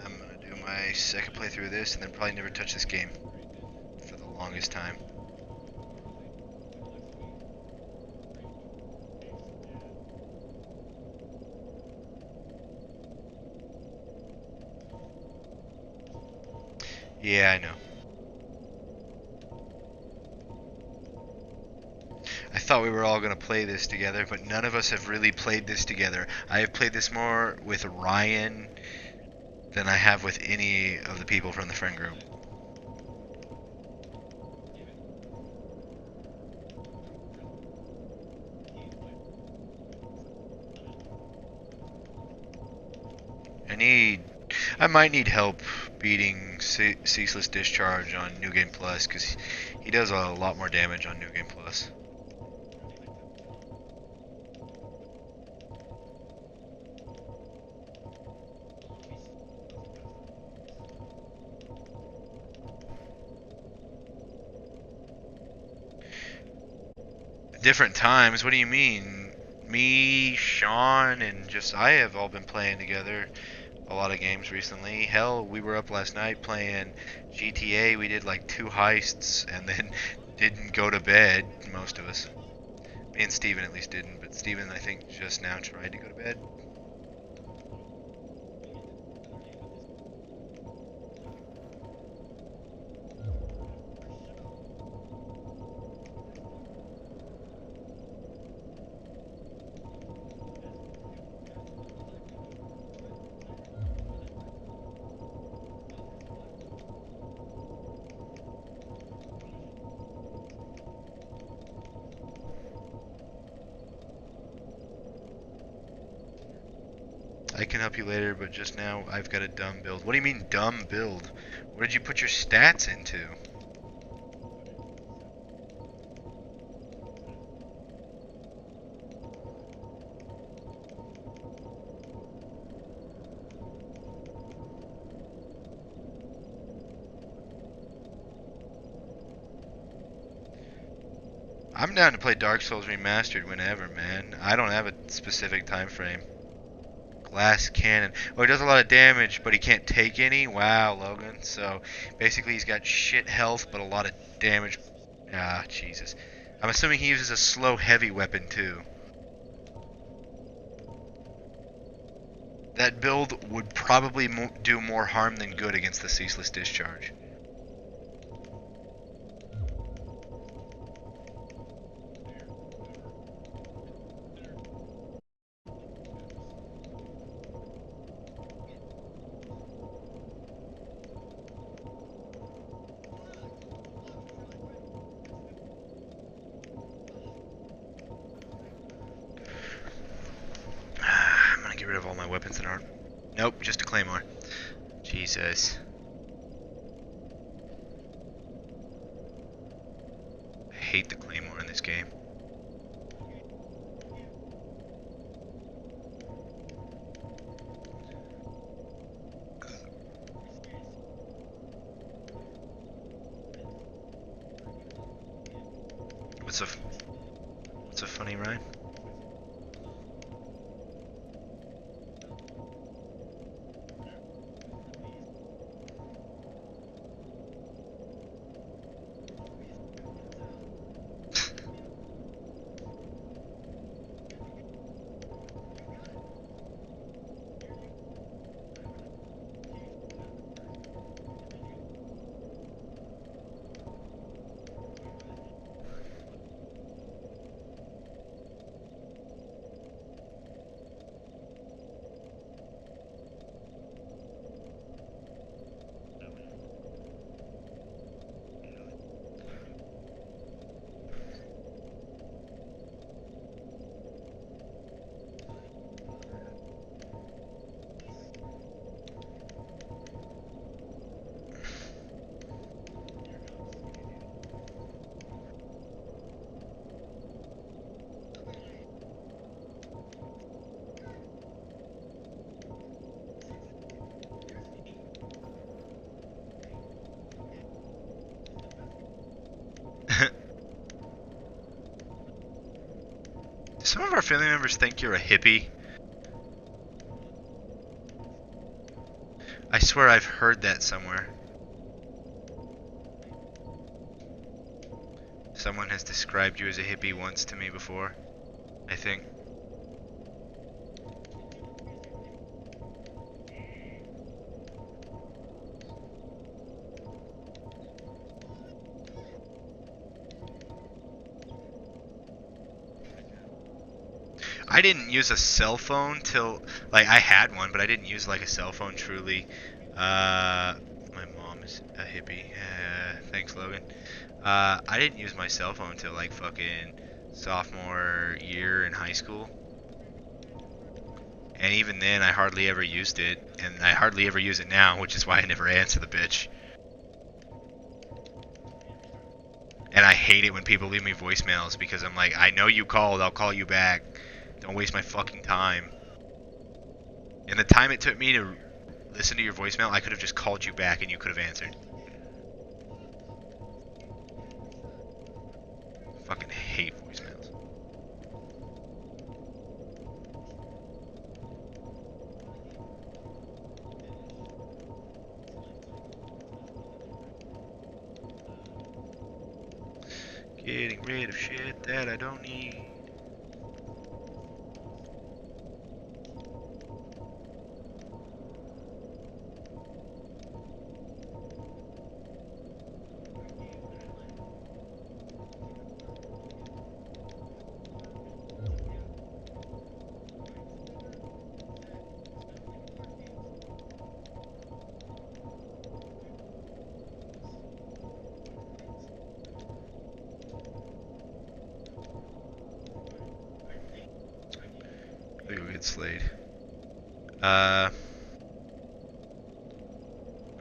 I'm gonna do my second playthrough of this and then probably never touch this game for the longest time. Yeah, I know. I thought we were all gonna play this together, but none of us have really played this together. I have played this more with Ryan than I have with any of the people from the friend group. I might need help beating Ceaseless Discharge on New Game Plus, because he does a lot more damage on New Game Plus. Different times. What do you mean? Me, Sean, and just I have all been playing together a lot of games recently. Hell, we were up last night playing GTA. We did like 2 heists and then didn't go to bed. Most of us. Me and Steven at least didn't, but Steven I think just now tried to go to bed. I can help you later, but just now I've got a dumb build. What do you mean dumb build? What did you put your stats into? I'm down to play Dark Souls Remastered whenever, man. I don't have a specific time frame. Glass cannon. Oh, he does a lot of damage, but he can't take any? Wow, Logan. So, basically he's got shit health, but a lot of damage. Ah, Jesus. I'm assuming he uses a slow heavy weapon, too. That build would probably do more harm than good against the Ceaseless Discharge. I'm gonna get rid of all my weapons that aren't... Nope, just a claymore. Jesus. I hate the claymore in this game. What's a funny rhyme? Some of our family members think you're a hippie. I swear I've heard that somewhere. Someone has described you as a hippie once to me before, I think. I didn't use a cell phone till, like, I had one, but I didn't use, like, a cell phone truly. My mom is a hippie. Thanks, Logan. I didn't use my cell phone till, like, fucking sophomore year in high school. And even then, I hardly ever used it, and I hardly ever use it now, which is why I never answer the bitch. And I hate it when people leave me voicemails, because I'm like, I know you called, I'll call you back. Don't waste my fucking time. And the time it took me to listen to your voicemail, I could have just called you back and you could have answered. Fucking hate voicemails. Getting rid of shit that I don't need. They go get Slade.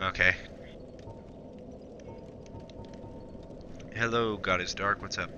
Okay. Hello, God is Dark. What's up?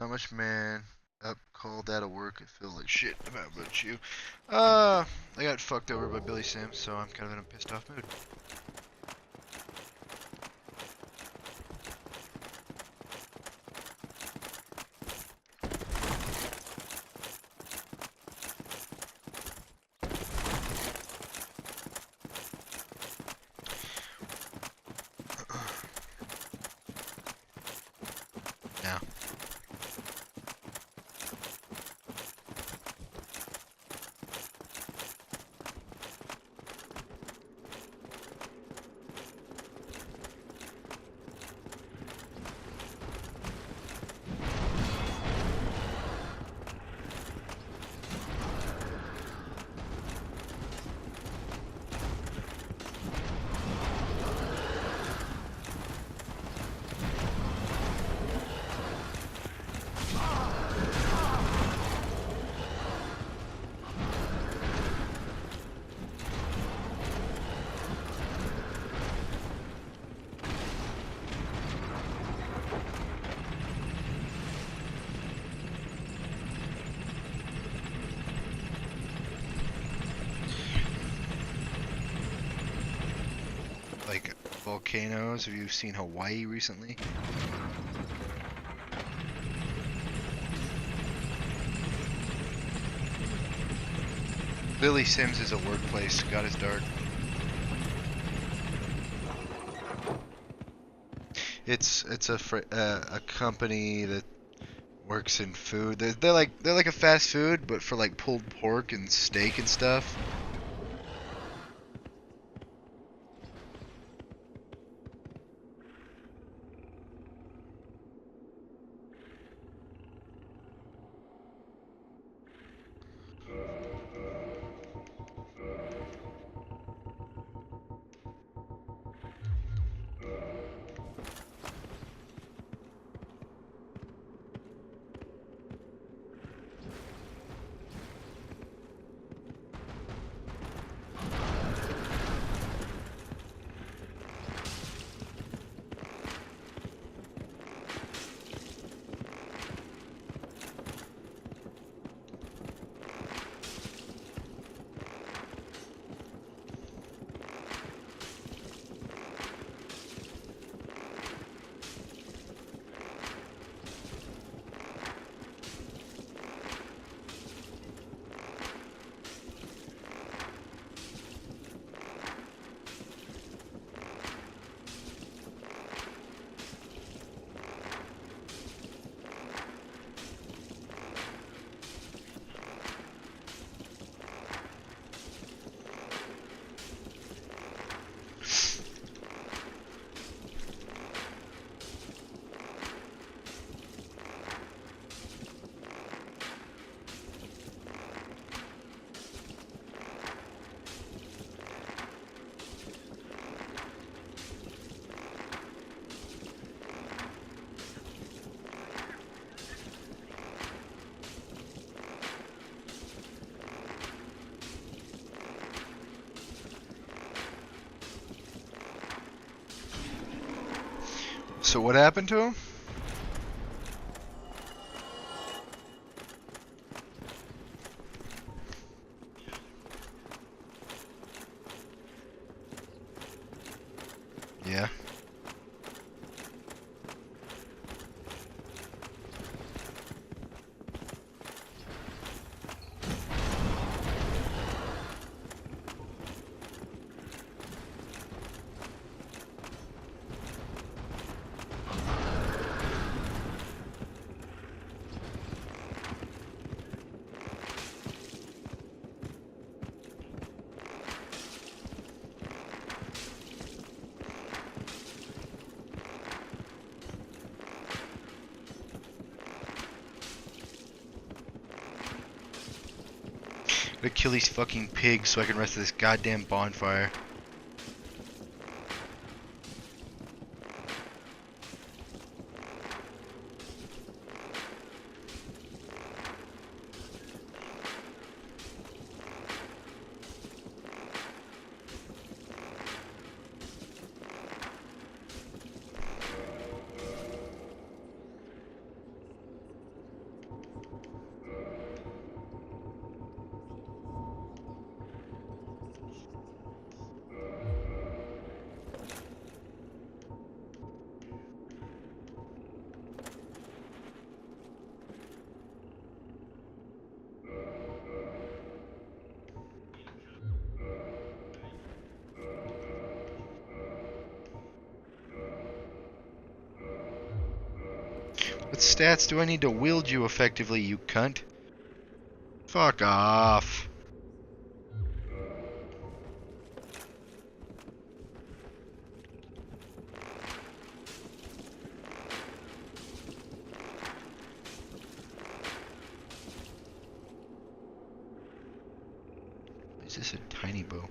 Not much, man. Up, called out of work. I feel like shit. How about you? I got fucked over by Billy Sims, so I'm kind of in a pissed off mood. Now. Like volcanoes. Have you seen Hawaii recently? Billy Sims is a workplace. God is Dark. It's a company that works in food. They're like a fast food, but for like pulled pork and steak and stuff. So what happened to him? Yeah. Gotta kill these fucking pigs so I can rest of this goddamn bonfire. What stats do I need to wield you effectively, you cunt? Fuck off. Is this a tiny bow?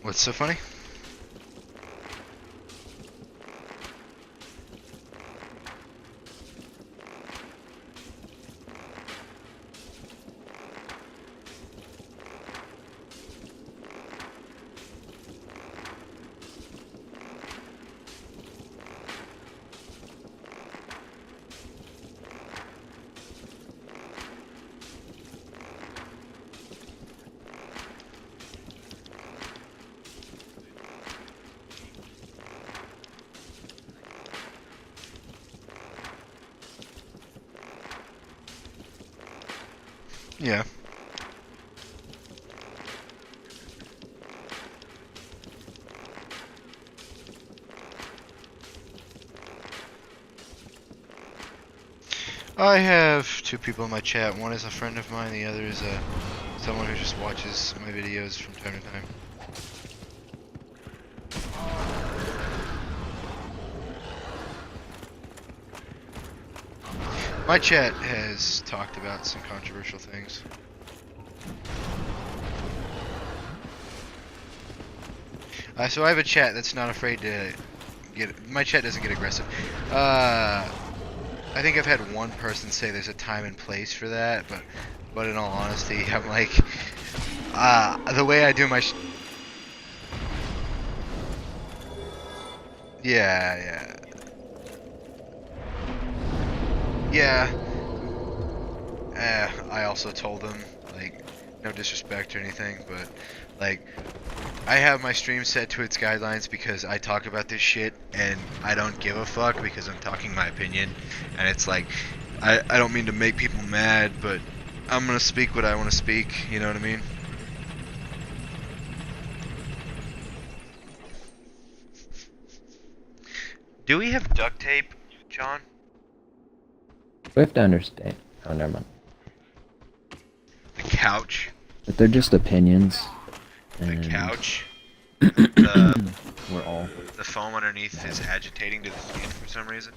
What's so funny? Yeah. I have two people in my chat. One is a friend of mine, the other is someone who just watches my videos from time to time. My chat has talked about some controversial things. So I have a chat that's not afraid to get. My chat doesn't get aggressive. I think I've had one person say there's a time and place for that, but in all honesty, I'm like, the way I do my. Yeah. I also told them, like, no disrespect or anything, but, like, I have my stream set to its guidelines because I talk about this shit and I don't give a fuck because I'm talking my opinion. And it's like, I don't mean to make people mad, but I'm gonna speak what I want to speak, you know what I mean? Do we have duct tape, John? We have to understand. Oh, never mind. The couch. But they're just opinions. The and couch. The We're all. The foam underneath is agitating to the skin for some reason.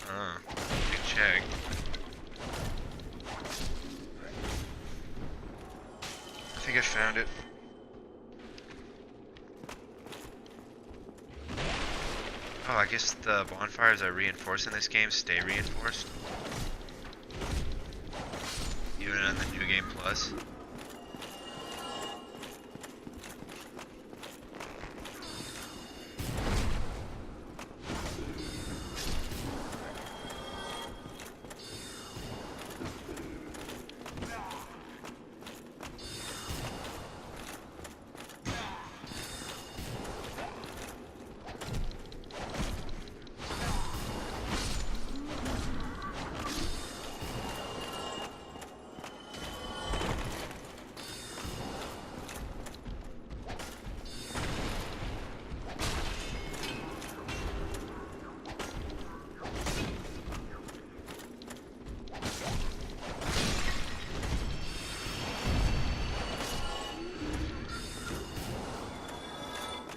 Good check. I think I found it. Oh, I guess the bonfires I reinforce in this game stay reinforced. Even on the New Game Plus.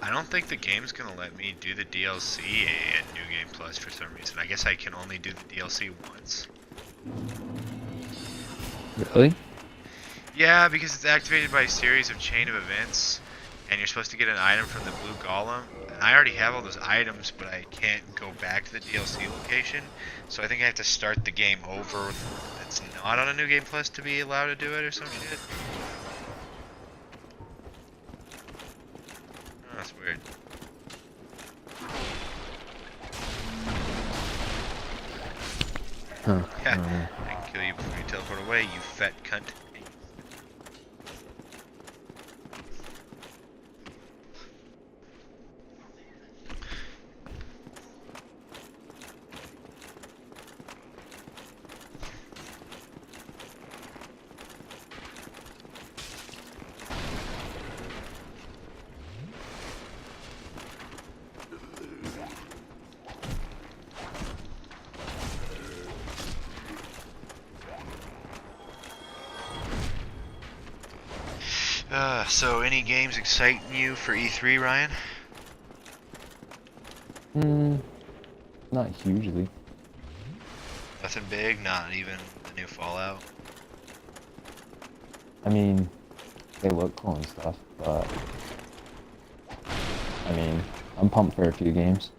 I don't think the game's gonna let me do the DLC at New Game Plus for some reason. I guess I can only do the DLC once. Really? Yeah, because it's activated by a series of chain of events, and you're supposed to get an item from the blue golem. And I already have all those items, but I can't go back to the DLC location. So I think I have to start the game over. It's not on a New Game Plus to be allowed to do it or some shit. Oh, that's weird. Huh. Yeah, I can kill you before you teleport away, you fat cunt. So any games exciting you for E3, Ryan? Not hugely. Nothing big, not even the new Fallout. I mean, they look cool and stuff, but I mean, I'm pumped for a few games.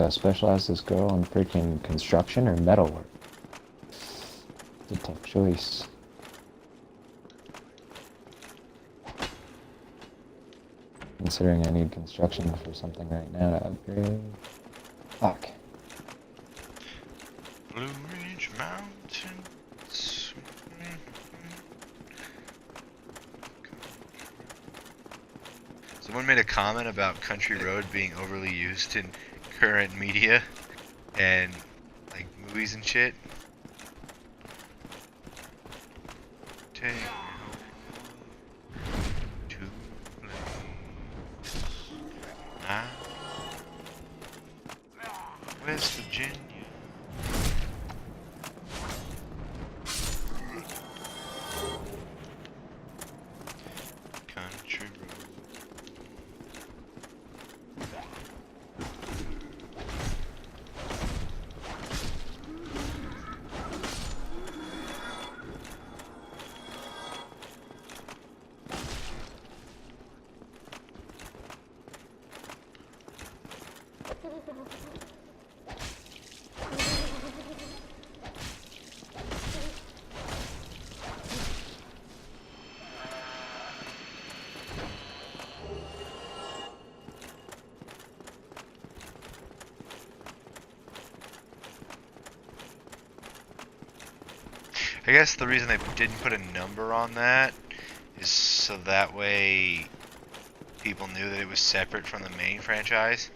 Specialize this girl in freaking construction or metalwork? It's a tough choice. Considering I need construction for something right now to upgrade. Fuck. Blue Ridge Mountains. Someone made a comment about Country Road being overly used in current media and like movies and shit. Take me home to West Virginia. Country Road. I guess the reason they didn't put a number on that is so that way people knew that it was separate from the main franchise.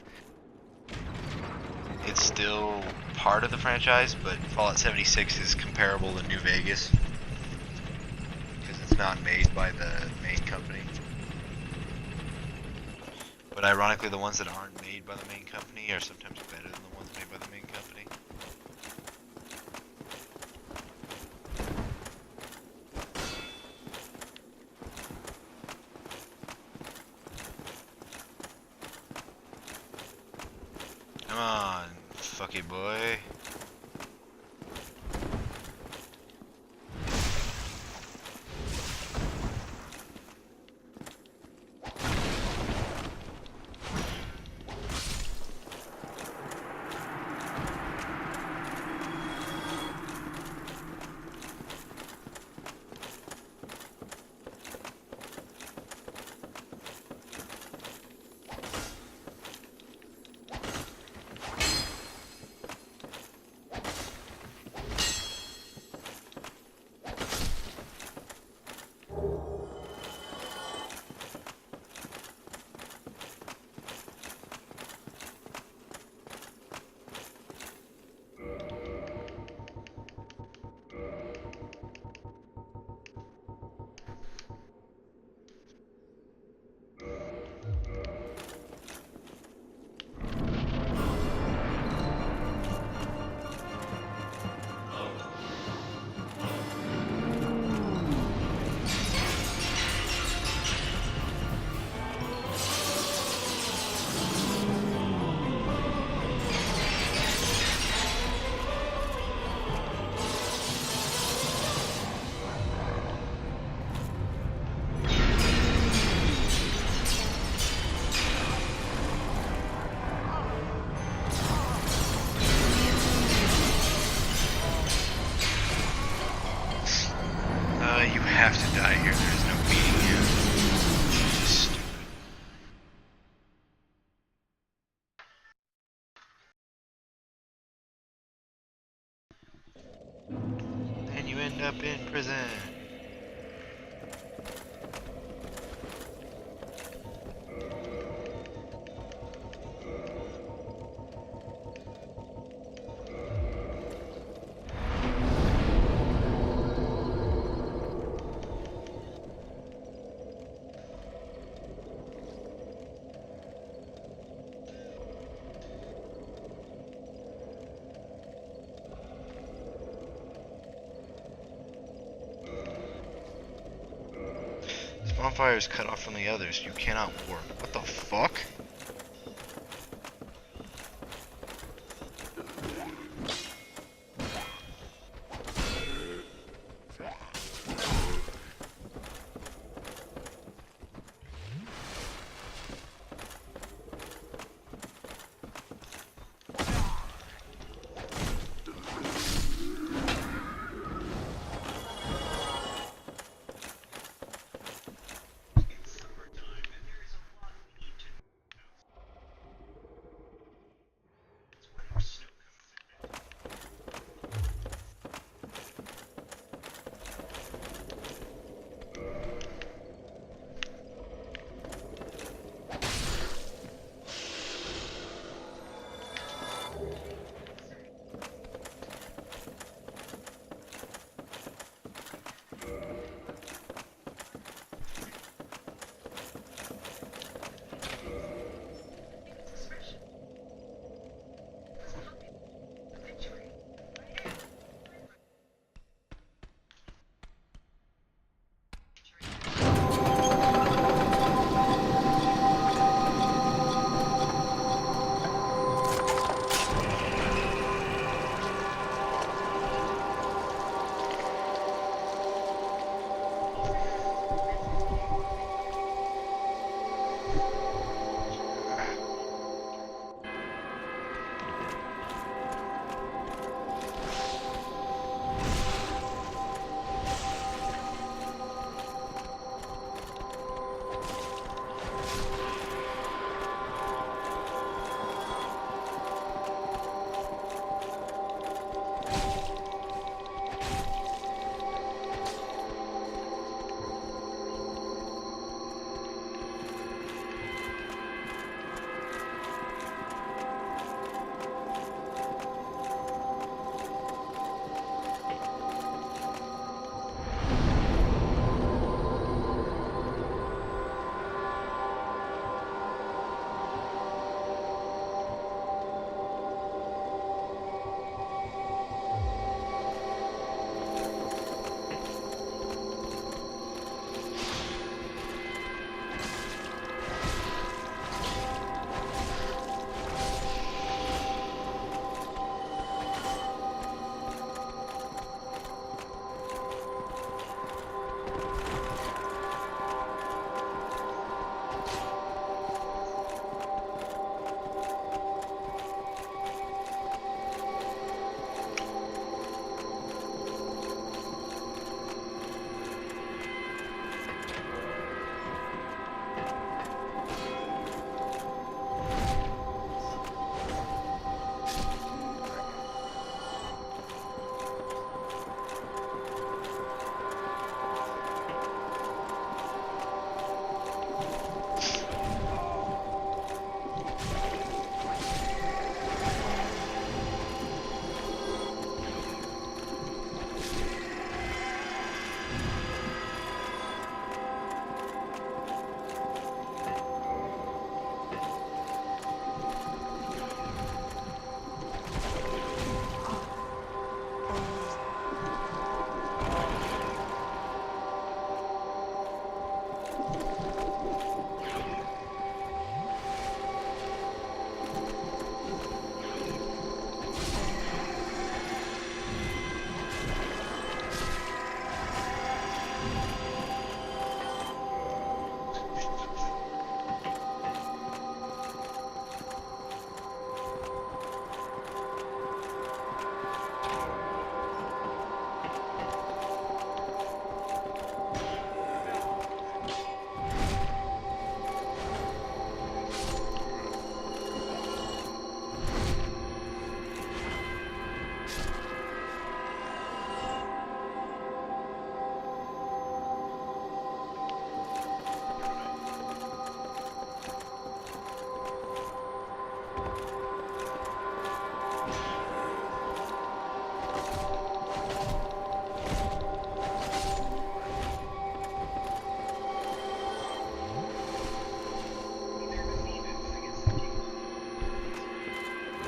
It's still part of the franchise, but Fallout 76 is comparable to New Vegas because it's not made by the main company. But ironically, the ones that aren't made by the main company are sometimes better than the ones made by the main company. Come on, fucky boy. You have to die here. There is no beating you. Stupid. And you end up in prison. This bonfire is cut off from the others. You cannot warp. What the fuck?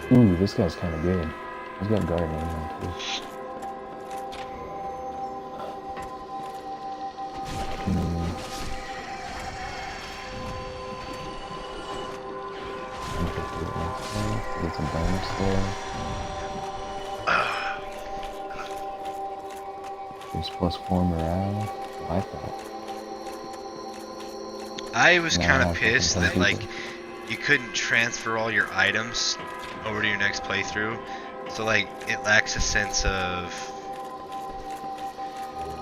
Ooh, this guy's kind of good. He's got gardening on too. Hmm. Get some bonus there. Gives +4 morale. I like that. I was Now kind I of have fucking pissed 10 that people. like you couldn't transfer all your items over to your next playthrough, so like it lacks a sense of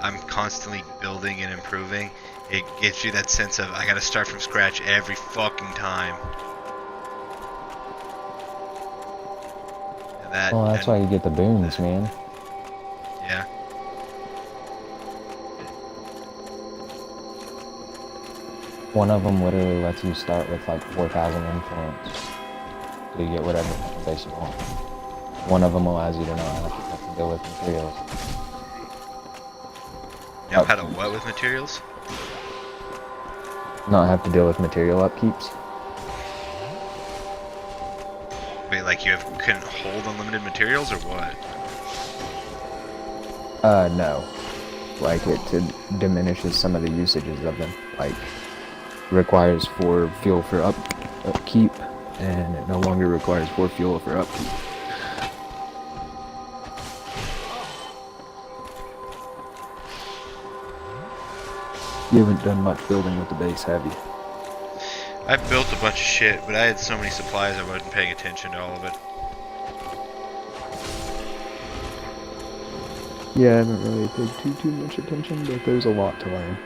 I'm constantly building and improving. It gives you that sense of I gotta start from scratch every fucking time. And that, Well, that's why you get the boons, man. yeah. One of them literally lets you start with like 4,000 influence. So you get whatever fucking base you want. One of them allows you to not have to fucking deal with materials. You know how to what with materials? Not have to deal with material upkeeps. Wait, like you couldn't hold unlimited materials or what? No. Like it diminishes some of the usages of them. Like requires 4 fuel for upkeep, and it no longer requires 4 fuel for upkeep. You haven't done much building with the base, have you? I built a bunch of shit, but I had so many supplies I wasn't paying attention to all of it. Yeah, I haven't really paid too much attention, but there's a lot to learn.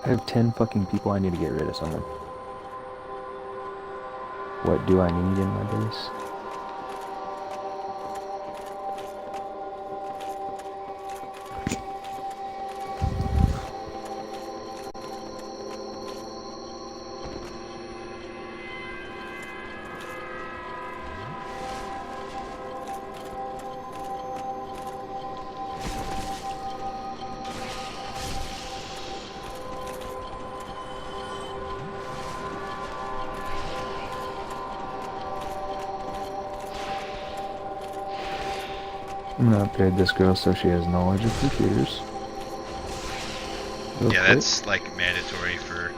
I have 10 fucking people. I need to get rid of someone. What do I need in my base? I'm gonna upgrade this girl so she has knowledge of computers. Real Yeah, quick. that's like mandatory for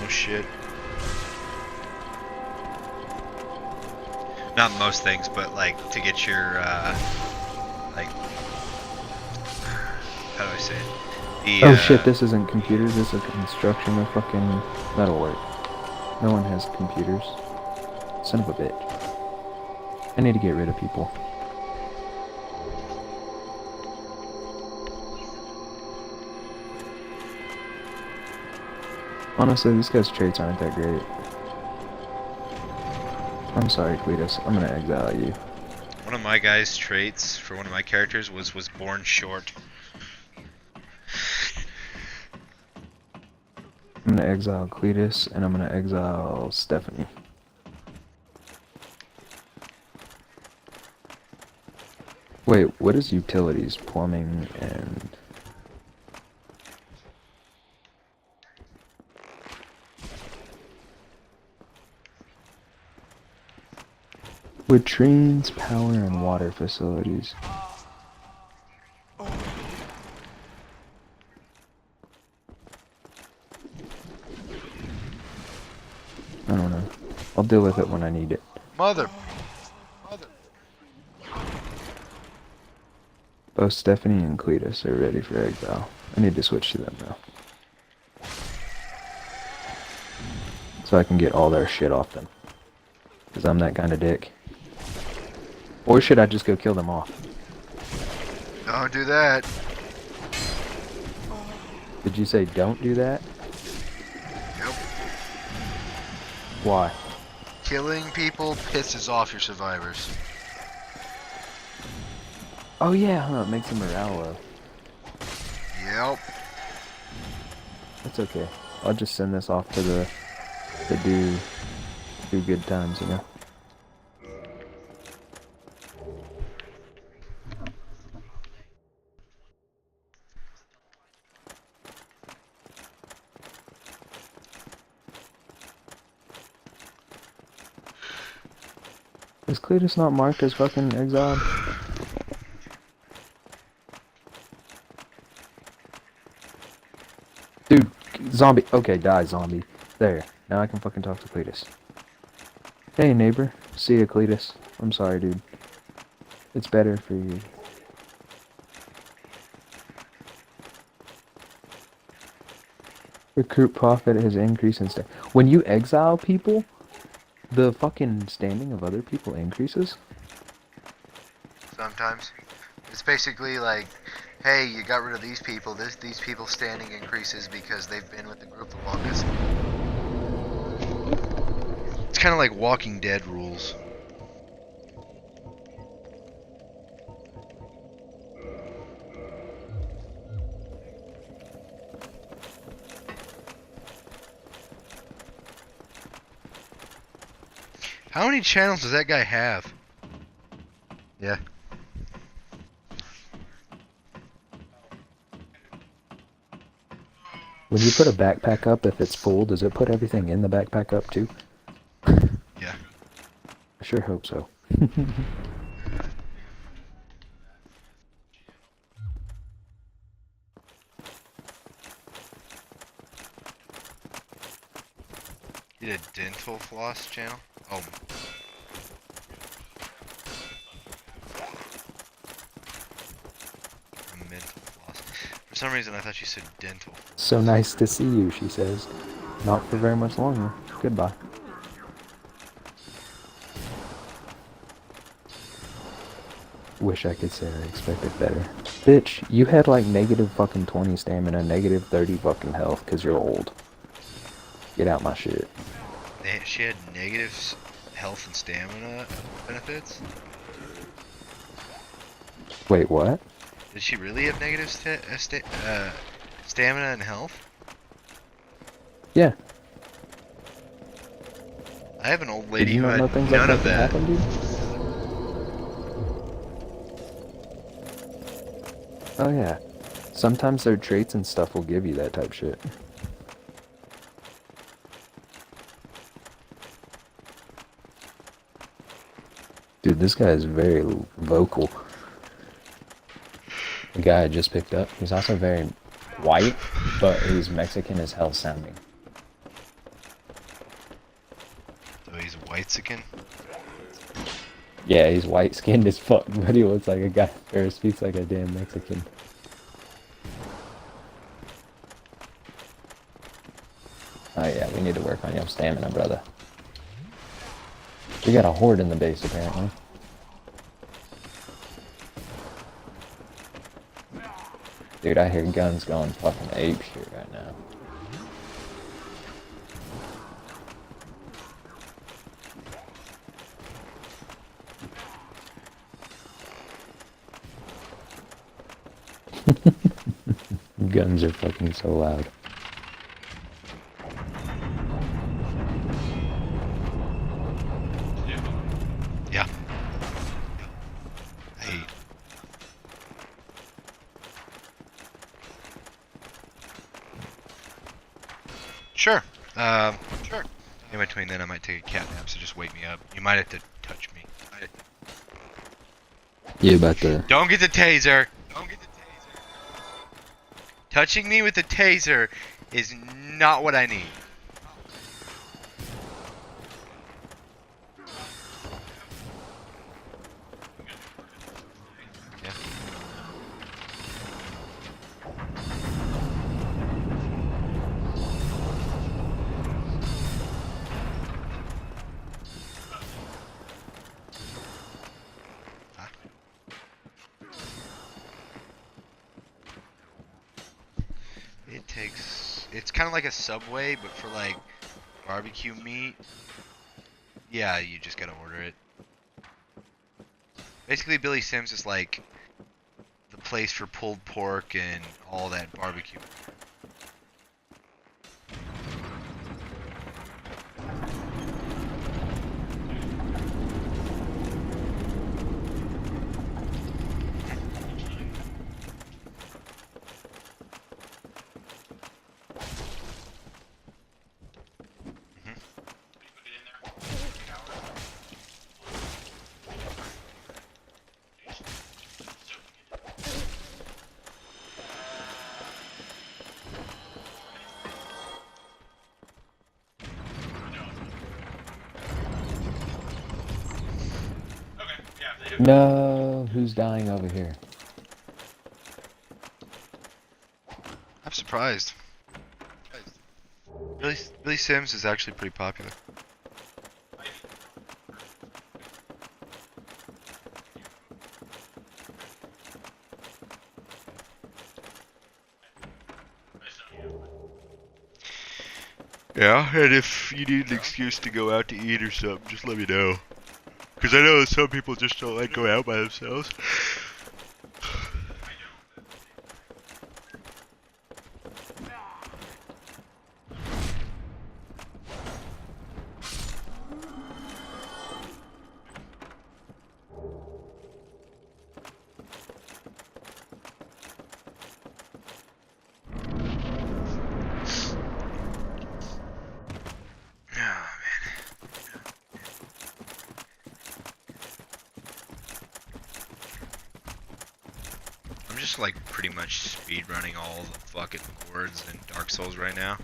most shit. Not most things, but like to get your like how do I say it? The Oh shit, this isn't computers, this is construction of fucking metalwork. No one has computers. Son of a bitch. I need to get rid of people. Honestly, this guy's traits aren't that great. I'm sorry, Cletus. I'm gonna exile you. one of my guys' traits for one of my characters was born short. I'm gonna exile Cletus, and I'm gonna exile Stephanie. Wait, what is utilities, plumbing, and... latrines, power, and water facilities. I don't know. I'll deal with it when I need it. Mother. Both Stephanie and Cletus are ready for exile. I need to switch to them now. So I can get all their shit off them. Because I'm that kind of dick. Or should I just go kill them off? Don't do that. Did you say don't do that? Yep. Why? Killing people pisses off your survivors. Oh yeah, huh, it makes them morale low. Yep. That's okay. I'll just send this off to the do good times, you know. Is Cletus not marked as fucking exiled? Dude, zombie. Okay, die, zombie. There. Now I can fucking talk to Cletus. Hey, neighbor. See ya, Cletus. I'm sorry, dude. It's better for you. Recruit profit has increased instead. When you exile people, the fucking standing of other people increases? Sometimes. It's basically like, hey, you got rid of these people. These people's standing increases because they've been with the group the longest. It's kind of like Walking Dead rules. How many channels does that guy have? Yeah. When you put a backpack up, if it's full, does it put everything in the backpack up too? Yeah. I sure hope so. You did a dental floss channel? Oh. A mental floss. For some reason I thought you said dental. So nice to see you, she says. Not for very much longer. Goodbye. Wish I could say I expected better. Bitch, you had like negative fucking 20 stamina, negative 30 fucking health, cause you're old. Get out my shit. She had negative health and stamina benefits? Wait, what? Did she really have negative stamina and health? Yeah. I have an old Did lady you who not had know things none like of that that. can happen, dude? Oh yeah. Sometimes their traits and stuff will give you that type shit. Dude, this guy is very vocal. The guy I just picked up, he's also very white, but he's Mexican as hell sounding. So he's white-sicken? Yeah, he's white skinned as fuck, but he looks like a guy, or speaks like a damn Mexican. Oh yeah, we need to work on your stamina, brother. We got a horde in the base, apparently. Dude, I hear guns going fucking apeshit right now. Guns are fucking so loud. Yeah. Hey. Sure. Sure. In between then I might take a cat nap, so just wake me up. You might have to touch me. You about to... Don't get the taser! Don't get the taser! Touching me with the taser is not what I need. Yeah. It takes... It's kind of like a Subway, but for like barbecue meat. Yeah, you just gotta order it. Basically, Billy Sims is like the place for pulled pork and all that barbecue. No, who's dying over here? I'm surprised. Billy Sims is actually pretty popular. Yeah, and if you need an excuse to go out to eat or something, just let me know. Because I know that some people just don't like going out by themselves. I'm just like pretty much speed running all the fucking boards in Dark Souls right now.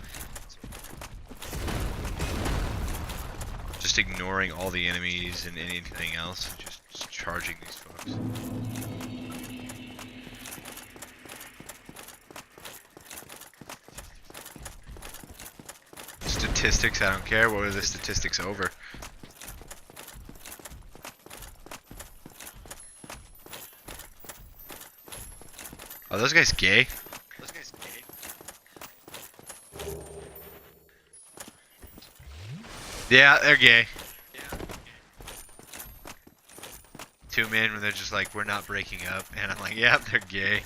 Just ignoring all the enemies and anything else, just charging these folks. Statistics, I don't care. What are the statistics over? Are those guys gay? Yeah, they're gay. Two men when they're just like, we're not breaking up, and I'm like, yep, they're gay.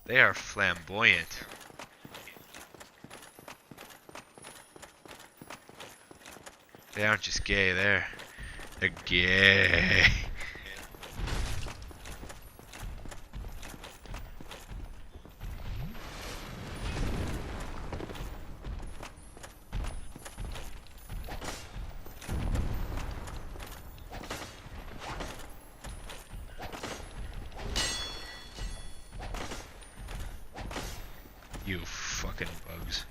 They are flamboyant. They aren't just gay, they're gay. You fucking bugs.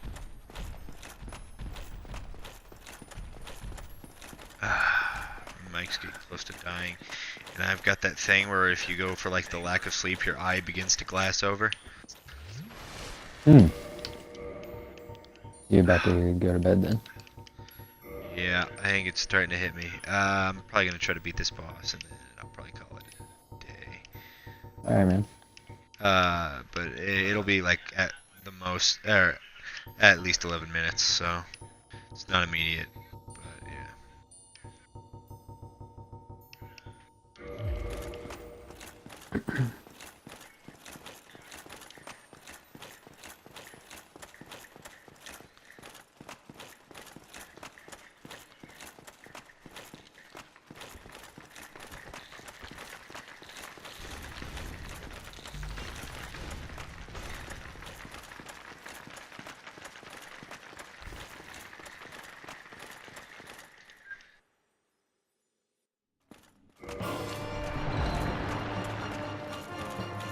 Mike's getting close to dying. And I've got that thing where if you go for like the lack of sleep, your eye begins to glass over. You about to go to bed then? Yeah, I think it's starting to hit me. I'm probably gonna try to beat this boss and then I'll probably call it a day. Alright, man. But it'll be like at the most, or at least 11 minutes, so it's not immediate. But yeah.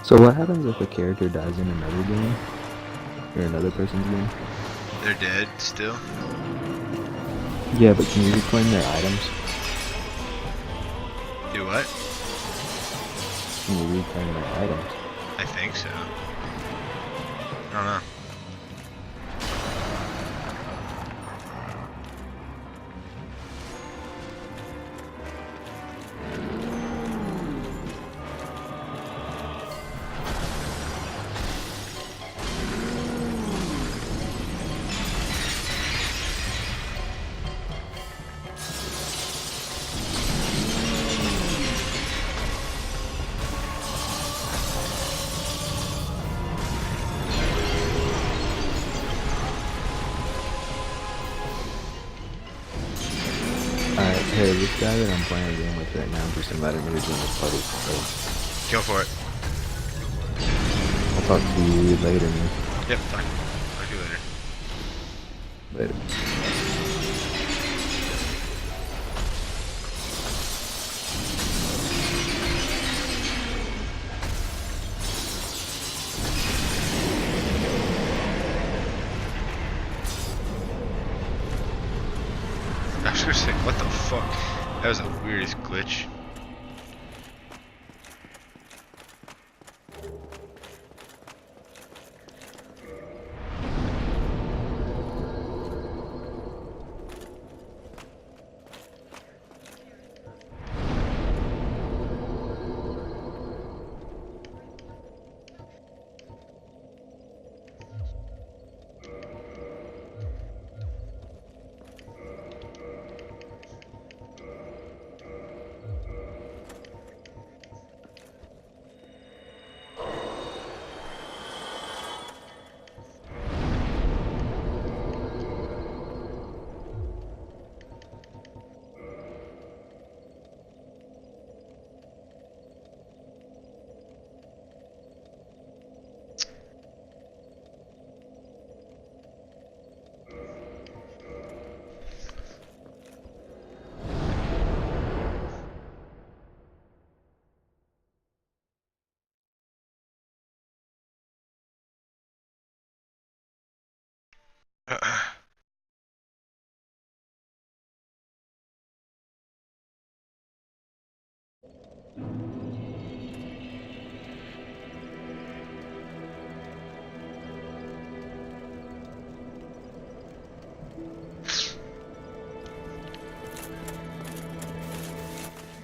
So what happens if a character dies in another game? Or another person's game? They're dead still. Yeah, but can you reclaim their items? Do what? Can you reclaim their items? I think so. I don't know. Alright, hey, this guy that I'm playing a game with right now just invited me to join his party, so Go for it. I'll talk to you later, man. Yep, fine. Talk to you later. Later. Interesting. What the fuck? That was the weirdest glitch.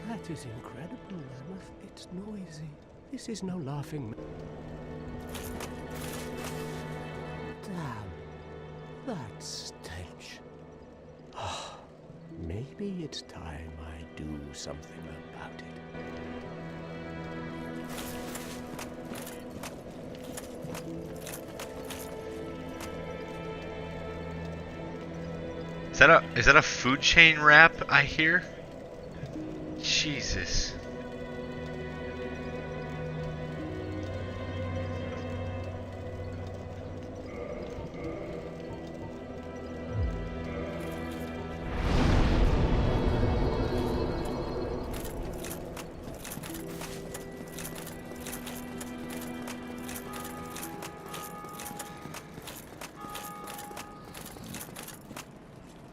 That is incredible, Mammoth. It's noisy. This is no laughing. Damn. That stench. Oh, maybe it's time I do something about it. Is that a food chain wrap I hear? Jesus.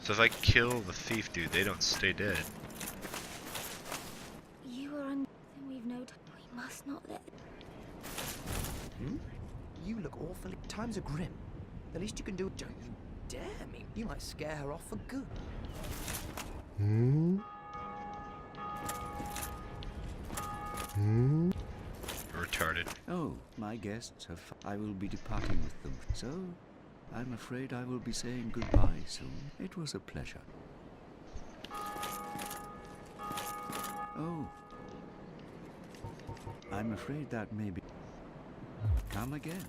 So if I kill the thief dude, they don't stay dead. You are un... We've no time. We must not let... Hmm? You look awfully... Times are grim. The least you can do... Don't you dare me. You might scare her off for good. Hmm? Hmm? You're retarded. Oh, my guests have... I will be departing with them. So, I'm afraid I will be saying goodbye soon. It was a pleasure. Oh. I'm afraid that may be... Come again.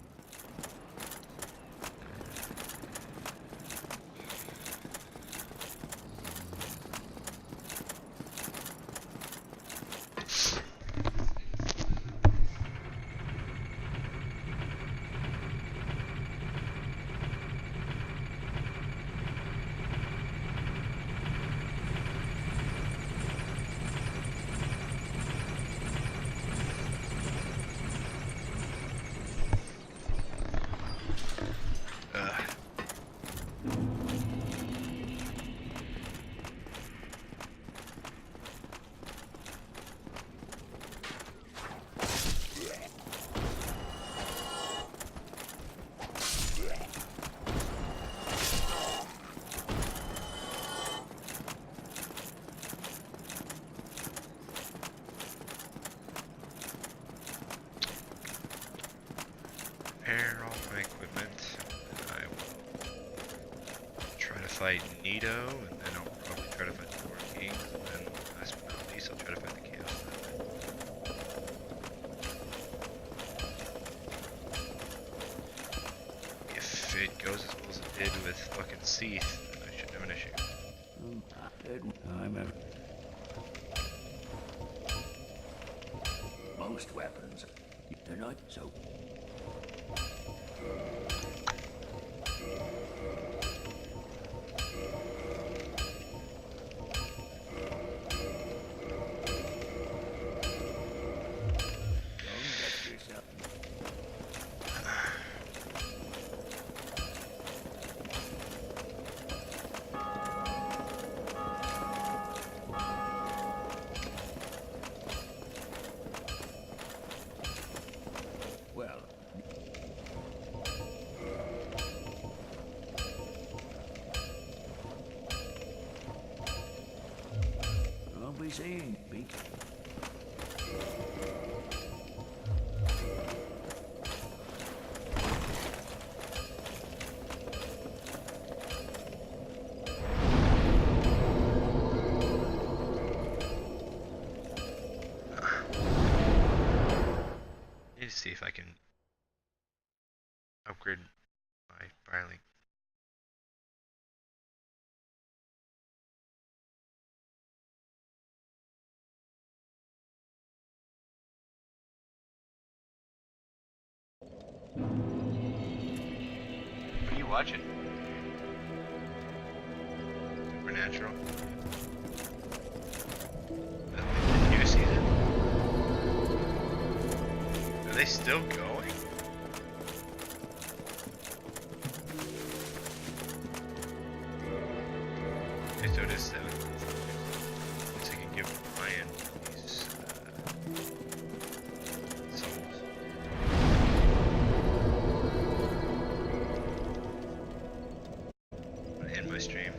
Repair all my equipment. I will try to fight Nito, and then I'll probably try to fight the Four Kings, and then last but not least, I'll try to fight the Chaos Knight. If it goes as well as it did with fucking Seath, then I should have an issue. I'm a... Most weapons. They're not so... see if I can upgrade my Firelink. What are you watching? Supernatural. The new season? Are they still going? Okay, so it is 7. Looks like I can give Ryan these souls. I'm gonna end my stream.